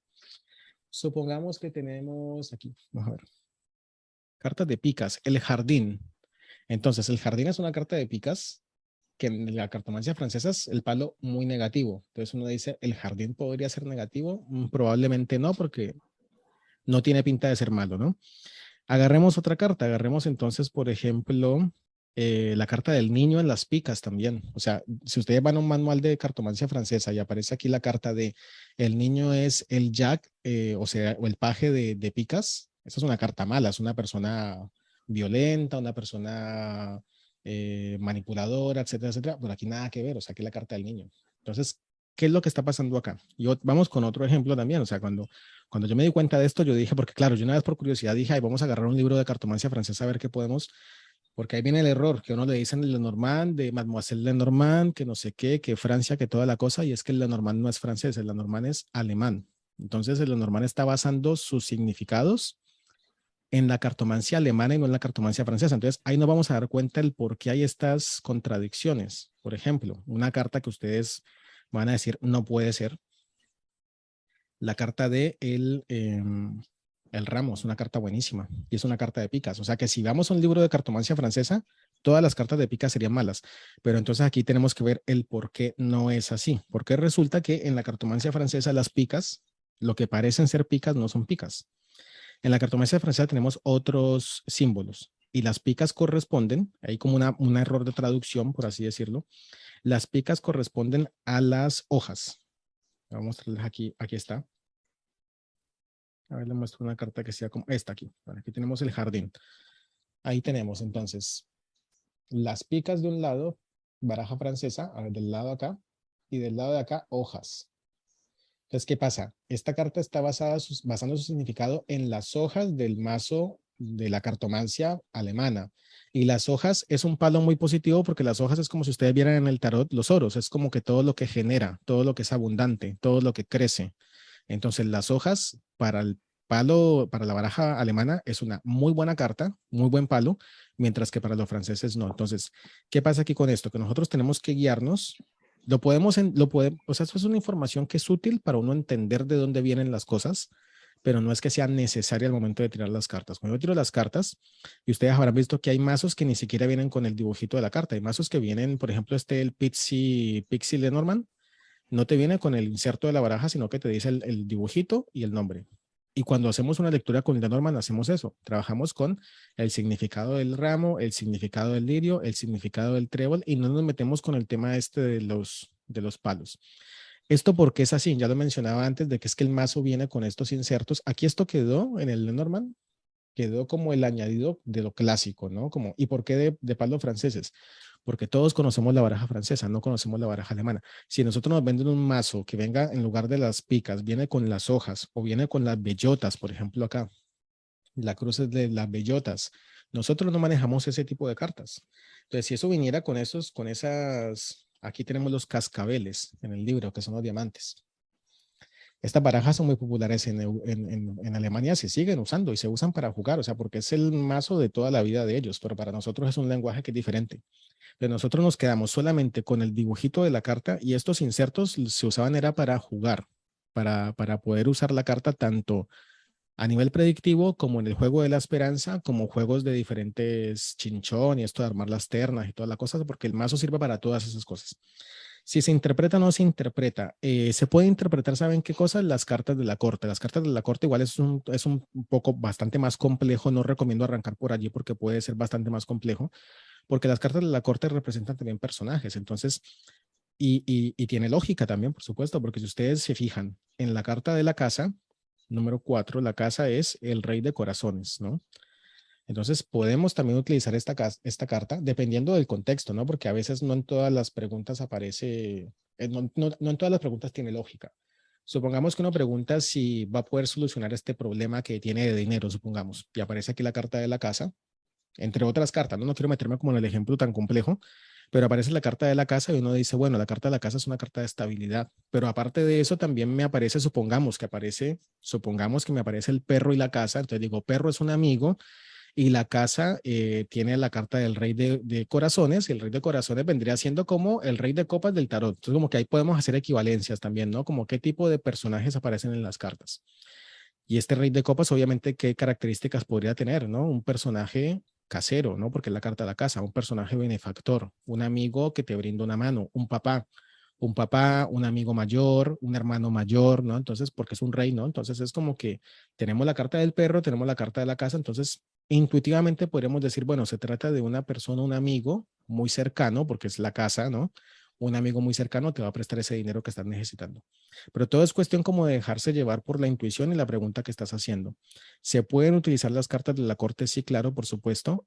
supongamos que tenemos aquí, vamos a ver, cartas de picas, el jardín. Entonces, el jardín es una carta de picas que en la cartomancia francesa es el palo muy negativo. Entonces uno dice, ¿el jardín podría ser negativo? Probablemente no, porque no tiene pinta de ser malo, ¿no? Agarremos otra carta. Agarremos entonces, por ejemplo, la carta del niño en las picas también. O sea, si ustedes van a un manual de cartomancia francesa y aparece aquí la carta de el niño es el jack, o el paje de picas, esa es una carta mala, es una persona violenta, una persona manipuladora, etcétera, etcétera. Por aquí nada que ver, o sea, aquí la carta del niño. Entonces, ¿qué es lo que está pasando acá? Vamos con otro ejemplo también, o sea, cuando yo me di cuenta de esto, yo dije, porque claro, yo una vez por curiosidad dije, ay, vamos a agarrar un libro de cartomancia francesa a ver qué podemos, porque ahí viene el error, que uno le dicen el Lenormand, de Mademoiselle Lenormand, que no sé qué, que Francia, que toda la cosa, y es que el Lenormand no es francés, el Lenormand es alemán. Entonces, el Lenormand está basando sus significados en la cartomancia alemana y no en la cartomancia francesa. Entonces, ahí nos vamos a dar cuenta el por qué hay estas contradicciones. Por ejemplo, una carta que ustedes van a decir no puede ser. La carta de el ramo es una carta buenísima y es una carta de picas. O sea que si vamos a un libro de cartomancia francesa, todas las cartas de picas serían malas. Pero entonces aquí tenemos que ver el por qué no es así. Porque resulta que en la cartomancia francesa las picas, lo que parecen ser picas, no son picas. En la cartomancia francesa tenemos otros símbolos y las picas corresponden, hay como un error de traducción, por así decirlo. Las picas corresponden a las hojas. Vamos a mostrarles aquí, aquí está. A ver, le muestro una carta que sea como esta aquí. Bueno, aquí tenemos el jardín. Ahí tenemos entonces las picas de un lado, baraja francesa, a ver, del lado acá, y del lado de acá, hojas. Entonces, ¿qué pasa? Esta carta está basando su significado en las hojas del mazo de la cartomancia alemana. Y las hojas es un palo muy positivo porque las hojas es como si ustedes vieran en el tarot los oros. Es como que todo lo que genera, todo lo que es abundante, todo lo que crece. Entonces, las hojas para el palo, para la baraja alemana es una muy buena carta, muy buen palo, mientras que para los franceses no. Entonces, ¿qué pasa aquí con esto? Que nosotros tenemos que guiarnos. O sea, eso es una información que es útil para uno entender de dónde vienen las cosas, pero no es que sea necesaria al momento de tirar las cartas. Cuando yo tiro las cartas, y ustedes habrán visto que hay mazos que ni siquiera vienen con el dibujito de la carta. Hay mazos que vienen, por ejemplo, el Pixie Lenormand, no te viene con el inserto de la baraja, sino que te dice el dibujito y el nombre. Y cuando hacemos una lectura con Lenormand, hacemos eso. Trabajamos con el significado del ramo, el significado del lirio, el significado del trébol, y no nos metemos con el tema de los palos. Esto porque es así, ya lo mencionaba antes, de que es que el mazo viene con estos insertos. Aquí esto quedó en el Lenormand, quedó como el añadido de lo clásico, ¿no? Como, ¿y por qué de palos franceses? Porque todos conocemos la baraja francesa, no conocemos la baraja alemana. Si nosotros nos venden un mazo que venga en lugar de las picas, viene con las hojas o viene con las bellotas, por ejemplo acá, la cruz es de las bellotas, nosotros no manejamos ese tipo de cartas. Entonces, si eso viniera con esas, aquí tenemos los cascabeles en el libro, que son los diamantes. Estas barajas son muy populares en Alemania, se siguen usando y se usan para jugar, o sea, porque es el mazo de toda la vida de ellos, pero para nosotros es un lenguaje que es diferente. Pero nosotros nos quedamos solamente con el dibujito de la carta y estos insertos se usaban era para jugar, para poder usar la carta tanto a nivel predictivo como en el juego de la esperanza, como juegos de diferentes chinchón y esto de armar las ternas y todas las cosas, porque el mazo sirve para todas esas cosas. Si se interpreta o no se interpreta, se puede interpretar, ¿saben qué cosas? Las cartas de la corte. Las cartas de la corte igual es un poco bastante más complejo. No recomiendo arrancar por allí porque puede ser bastante más complejo, porque las cartas de la corte representan también personajes. Entonces, y tiene lógica también, por supuesto, porque si ustedes se fijan en la carta de la casa, número 4, la casa es el rey de corazones, ¿no? Entonces podemos también utilizar esta carta dependiendo del contexto, ¿no? Porque a veces no en todas las preguntas aparece, no en todas las preguntas tiene lógica. Supongamos que uno pregunta si va a poder solucionar este problema que tiene de dinero, supongamos, y aparece aquí la carta de la casa, entre otras cartas, ¿no? No quiero meterme como en el ejemplo tan complejo, pero aparece la carta de la casa y uno dice, bueno, la carta de la casa es una carta de estabilidad, pero aparte de eso también me aparece, supongamos que me aparece el perro y la casa, entonces digo, perro es un amigo, y la casa tiene la carta del rey de corazones, y el rey de corazones vendría siendo como el rey de copas del tarot. Entonces, como que ahí podemos hacer equivalencias también, ¿no? Como qué tipo de personajes aparecen en las cartas. Y este rey de copas, obviamente, qué características podría tener, ¿no? Un personaje casero, ¿no? Porque es la carta de la casa, un personaje benefactor, un amigo que te brinda una mano, un papá, un amigo mayor, un hermano mayor, ¿no? Entonces, porque es un rey, ¿no? Entonces es como que tenemos la carta del perro, tenemos la carta de la casa, entonces intuitivamente podríamos decir, bueno, se trata de una persona, un amigo muy cercano, porque es la casa, ¿no? Un amigo muy cercano te va a prestar ese dinero que estás necesitando. Pero todo es cuestión como de dejarse llevar por la intuición y la pregunta que estás haciendo. ¿Se pueden utilizar las cartas de la corte? Sí, claro, por supuesto,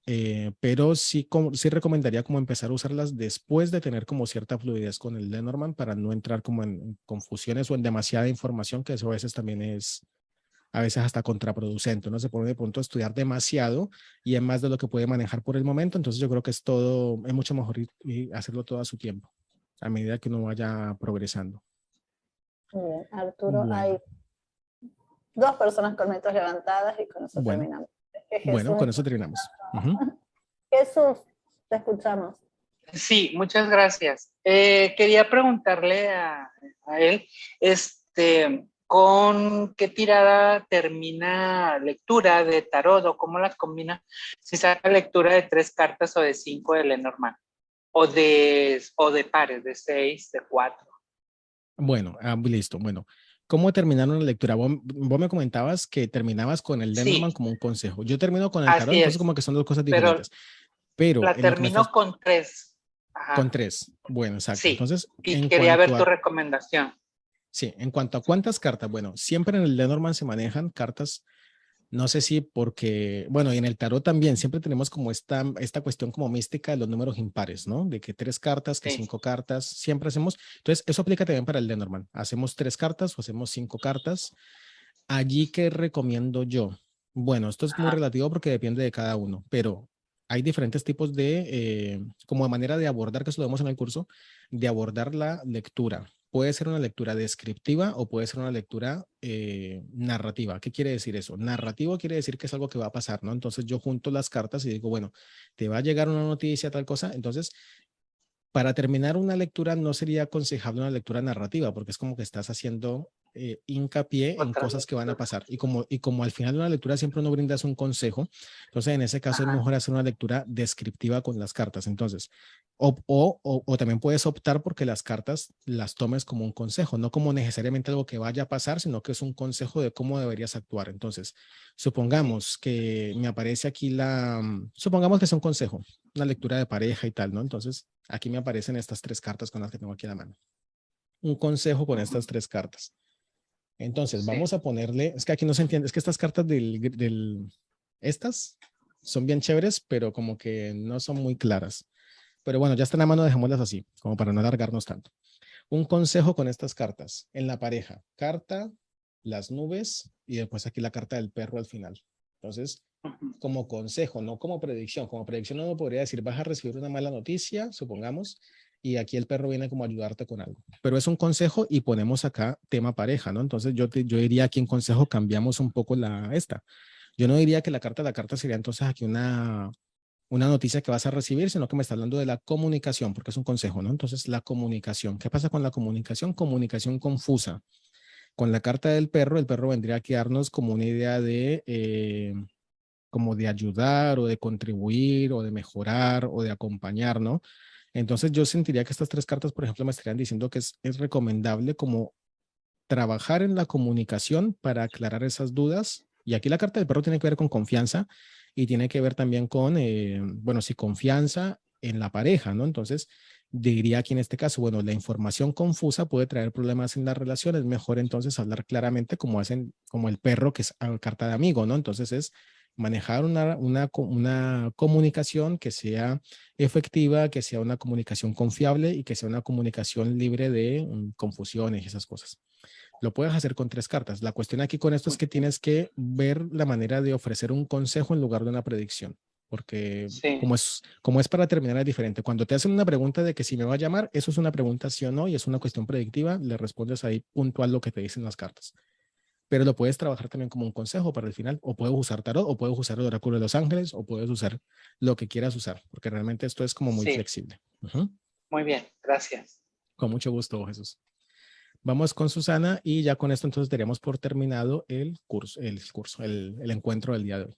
pero sí recomendaría como empezar a usarlas después de tener como cierta fluidez con el Lenormand para no entrar como en confusiones o en demasiada información, que eso a veces también es a veces hasta contraproducente, ¿no? Se pone de pronto a estudiar demasiado y es más de lo que puede manejar por el momento, entonces yo creo que es mucho mejor hacerlo todo a su tiempo, a medida que uno vaya progresando. Muy bien, Arturo, Bueno. hay 2 personas con metas levantadas y con eso Bueno. terminamos. Que Bueno, Jesús- con eso terminamos. Ujú. Jesús, te escuchamos. Sí, muchas gracias. Quería preguntarle a él, ¿con qué tirada termina lectura de tarot o cómo las combina? Si saca lectura de 3 cartas o de 5 de Lenormand, o de pares, de 6, de 4. Bueno, listo. Bueno, ¿cómo terminar una lectura? Vos me comentabas que terminabas con el Lenormand Sí, como un consejo. Yo termino con el tarot, así entonces es, como que son dos cosas pero diferentes. Pero la en lo que me termino estás con 3. con Ajá, 3. Bueno, exacto. sí. Entonces, Y en quería ver cuanto tu a recomendación. sí, en cuanto a cuántas cartas, bueno, siempre en el Lenormand se manejan cartas, no sé si porque, bueno, y en el tarot también, siempre tenemos como esta cuestión como mística de los números impares, ¿no? De que 3 cartas, que Sí. 5 cartas, siempre hacemos, entonces eso aplica también para el Lenormand, hacemos 3 cartas o hacemos 5 cartas. Allí, ¿qué recomiendo yo? Bueno, esto es muy Ajá. relativo porque depende de cada uno, pero hay diferentes tipos como de manera de abordar, que eso lo vemos en el curso, de abordar la lectura. Puede ser una lectura descriptiva o puede ser una lectura narrativa. ¿Qué quiere decir eso? Narrativo quiere decir que es algo que va a pasar, ¿no? Entonces yo junto las cartas y digo, bueno, te va a llegar una noticia, tal cosa. Entonces, para terminar una lectura no sería aconsejable una lectura narrativa, porque es como que estás haciendo hincapié en Otra cosas que van a lectura. pasar. Y como al final de una lectura siempre uno brindas un consejo, entonces en ese caso es Ajá. mejor hacer una lectura descriptiva con las cartas. Entonces, o también puedes optar porque las cartas las tomes como un consejo, no como necesariamente algo que vaya a pasar, sino que es un consejo de cómo deberías actuar. Entonces, supongamos que me aparece aquí supongamos que es un consejo, una lectura de pareja y tal, ¿no? Entonces, aquí me aparecen estas 3 cartas con las que tengo aquí a la mano. Un consejo con estas 3 cartas. Entonces, Sí. vamos a ponerle, es que aquí no se entiende, es que estas cartas estas son bien chéveres, pero como que no son muy claras. Pero bueno, ya están a mano, dejémoslas así, como para no alargarnos tanto. Un consejo con estas cartas. En la pareja, carta, las nubes y después aquí la carta del perro al final. Entonces, Ujú. como consejo, no como predicción. Como predicción uno podría decir, vas a recibir una mala noticia, supongamos, y aquí el perro viene como a ayudarte con algo. Pero es un consejo y ponemos acá tema pareja, ¿no? Entonces yo diría aquí en consejo cambiamos un poco esta. Yo no diría que la carta sería entonces aquí una noticia que vas a recibir, sino que me está hablando de la comunicación, porque es un consejo, ¿no? Entonces, la comunicación. ¿Qué pasa con la comunicación? Comunicación confusa. Con la carta del perro, el perro vendría a quedarnos como una idea como de ayudar o de contribuir o de mejorar o de acompañar, ¿no? Entonces, yo sentiría que estas 3 cartas, por ejemplo, me estarían diciendo que es recomendable como trabajar en la comunicación para aclarar esas dudas. Y aquí la carta del perro tiene que ver con confianza y tiene que ver también con, bueno, sí, confianza en la pareja, ¿no? Entonces, diría aquí en este caso, bueno, la información confusa puede traer problemas en la relación, es mejor entonces hablar claramente como hacen, como el perro, que es carta de amigo, ¿no? Entonces es manejar una comunicación que sea efectiva, que sea una comunicación confiable y que sea una comunicación libre de confusiones y esas cosas. Lo puedes hacer con 3 cartas. La cuestión aquí con esto es que tienes que ver la manera de ofrecer un consejo en lugar de una predicción, porque Sí. como es para terminar es diferente. Cuando te hacen una pregunta de que si me va a llamar, eso es una pregunta sí o no y es una cuestión predictiva, le respondes ahí puntual lo que te dicen las cartas. Pero lo puedes trabajar también como un consejo para el final, o puedes usar tarot, o puedes usar el oráculo de los ángeles, o puedes usar lo que quieras usar, porque realmente esto es como muy Sí, flexible. Ujú. muy bien, gracias. Con mucho gusto, Jesús. Vamos con Susana y ya con esto entonces daríamos por terminado el encuentro del día de hoy.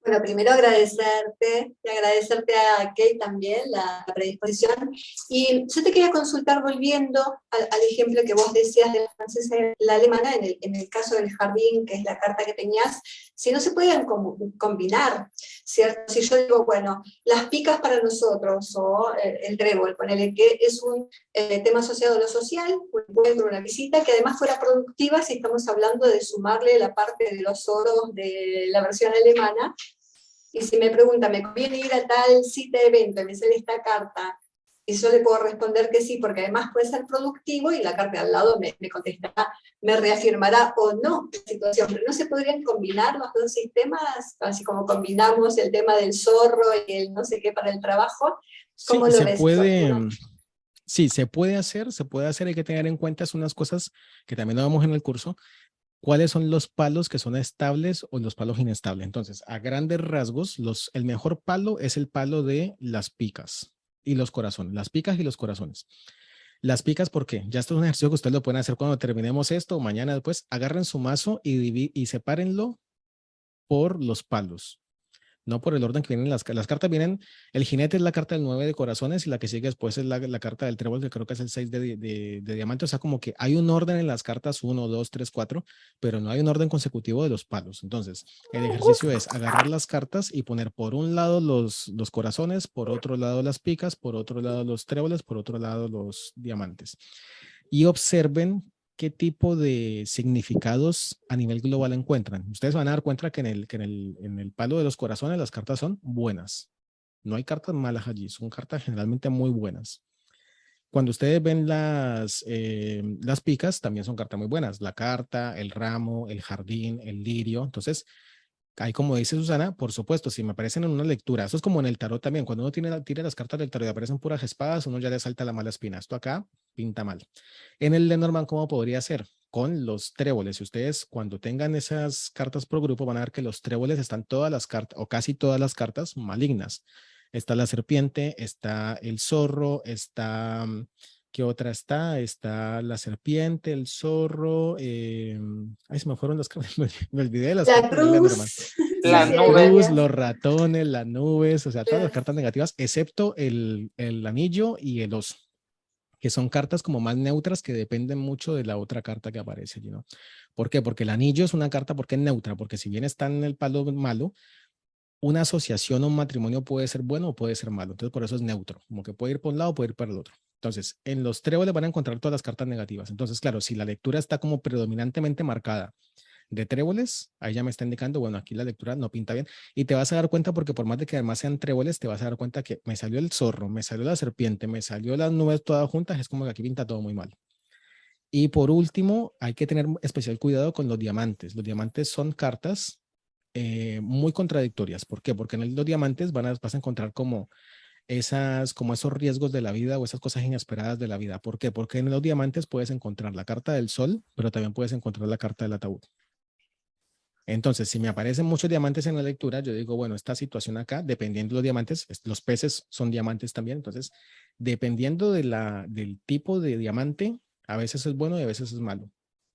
Bueno, primero agradecerte y agradecerte a Kate también la predisposición. Y yo te quería consultar, volviendo al ejemplo que vos decías de la francesa y la alemana, en el caso del jardín, que es la carta que tenías, si no se pueden combinar, ¿cierto? Si yo digo, bueno, las picas para nosotros, o el trébol, ponele que es un tema asociado a lo social, un encuentro, una visita, que además fuera productiva si estamos hablando de sumarle la parte de los oros de la versión alemana. Y si me pregunta, ¿me conviene ir a tal cita de evento y me sale esta carta? Y yo le puedo responder que sí, porque además puede ser productivo y la carta de al lado me contestará, me reafirmará o no la situación. Pero no se podrían combinar los dos sistemas, así como combinamos el tema del zorro y el no sé qué para el trabajo. ¿Cómo Sí, lo ves? sí, se puede hacer, hay que tener en cuenta unas cosas que también lo vemos en el curso, ¿Cuáles son los palos que son estables o los palos inestables? Entonces, a grandes rasgos, el mejor palo es el palo de las picas y los corazones. Las picas y los corazones. Las picas, ¿por qué? Ya esto es un ejercicio que ustedes lo pueden hacer cuando terminemos esto o mañana después. Agarren su mazo y sepárenlo por los palos. No por el orden que vienen las cartas. Vienen, el jinete es la carta del 9 de corazones y la que sigue después es la carta del trébol, que creo que es el 6 de diamante. O sea, como que hay un orden en las cartas 1, 2, 3, 4, pero no hay un orden consecutivo de los palos. Entonces, el ejercicio es agarrar las cartas y poner por un lado los corazones, por otro lado las picas, por otro lado los tréboles, por otro lado los diamantes. Y observen qué tipo de significados a nivel global encuentran. Ustedes van a dar cuenta que en el palo de los corazones las cartas son buenas. No hay cartas malas allí, son cartas generalmente muy buenas. Cuando ustedes ven las picas, también son cartas muy buenas. La carta, el ramo, el jardín, el lirio. Entonces, ahí como dice Susana, por supuesto, si me aparecen en una lectura, eso es como en el tarot también, cuando uno tira las cartas del tarot y aparecen puras espadas, uno ya le salta la mala espina. Esto acá pinta mal. En el Lenormand, ¿cómo podría ser? Con los tréboles. Si ustedes cuando tengan esas cartas por grupo van a ver que los tréboles están todas las cartas, o casi todas las cartas malignas. Está la serpiente, está el zorro, está... ¿Qué otra está? Está la serpiente, el zorro. Ay, se me fueron las cartas. Me olvidé de las La cartas del Lenormand. cruz. Las Sí, nubes. Cruz, los ratones, las nubes, o sea, todas las cartas negativas, excepto el anillo y el oso, que son cartas como más neutras que dependen mucho de la otra carta que aparece allí, ¿no? ¿Por qué? Porque el anillo es una carta, porque es neutra, porque si bien está en el palo malo, una asociación o un matrimonio puede ser bueno o puede ser malo, entonces por eso es neutro, como que puede ir por un lado o puede ir para el otro. Entonces, en los tréboles van a encontrar todas las cartas negativas. Entonces, claro, si la lectura está como predominantemente marcada de tréboles, ahí ya me está indicando, bueno, aquí la lectura no pinta bien, y te vas a dar cuenta porque por más de que además sean tréboles, te vas a dar cuenta que me salió el zorro, me salió la serpiente, me salió las nubes todas juntas, es como que aquí pinta todo muy mal. Y por último, hay que tener especial cuidado con los diamantes. Los diamantes son cartas muy contradictorias. ¿Por qué? Porque en los diamantes vas a encontrar como esos riesgos de la vida o esas cosas inesperadas de la vida. ¿Por qué? Porque en los diamantes puedes encontrar la carta del sol, pero también puedes encontrar la carta del ataúd. Entonces, si me aparecen muchos diamantes en la lectura, yo digo, bueno, esta situación acá, dependiendo de los diamantes, los peces son diamantes también, entonces, dependiendo del tipo de diamante, a veces es bueno y a veces es malo.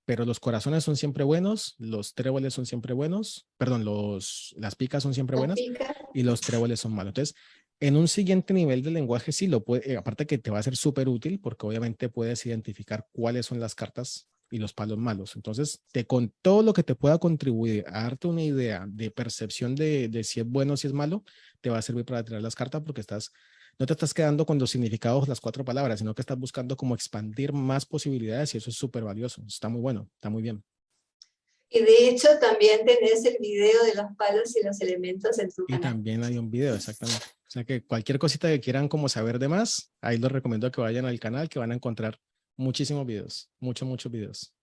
Pero los corazones son siempre buenos, los tréboles son siempre buenos, perdón, las picas son siempre buenas y los tréboles son malos. Entonces, en un siguiente nivel de lenguaje sí lo puede, aparte que te va a ser súper útil porque obviamente puedes identificar cuáles son las cartas y los palos malos. Entonces, con todo lo que te pueda contribuir a darte una idea de percepción de si es bueno o si es malo, te va a servir para tirar las cartas porque no te estás quedando con los significados, las 4 palabras, sino que estás buscando como expandir más posibilidades y eso es súper valioso. Está muy bueno, está muy bien. Y de hecho también tenés el video de los palos y los elementos en tu Y canal. también hay un video, exactamente. O sea que cualquier cosita que quieran como saber de más, ahí les recomiendo que vayan al canal que van a encontrar muchísimos videos, muchos videos.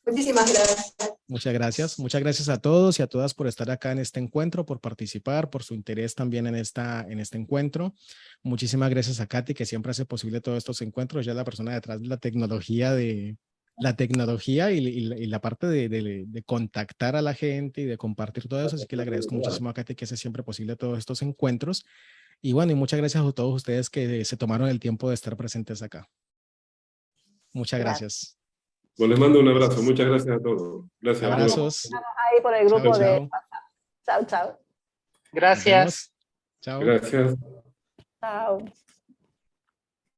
Muchísimas gracias. Muchas gracias. Muchas gracias a todos y a todas por estar acá en este encuentro, por participar, por su interés también en este encuentro. Muchísimas gracias a Katy, que siempre hace posible todos estos encuentros. Ya es la persona detrás de la tecnología y la parte de contactar a la gente y de compartir todo eso. Así que le agradezco muchísimo a Katy que hace siempre posible todos estos encuentros. Y bueno, y muchas gracias a todos ustedes que se tomaron el tiempo de estar presentes acá. Muchas gracias. Bueno, les mando un abrazo. Muchas gracias a todos. Gracias. Abrazos. Ahí por el grupo Chao, de chao. WhatsApp. Chao, chao. Gracias. Chao. Gracias. Chao.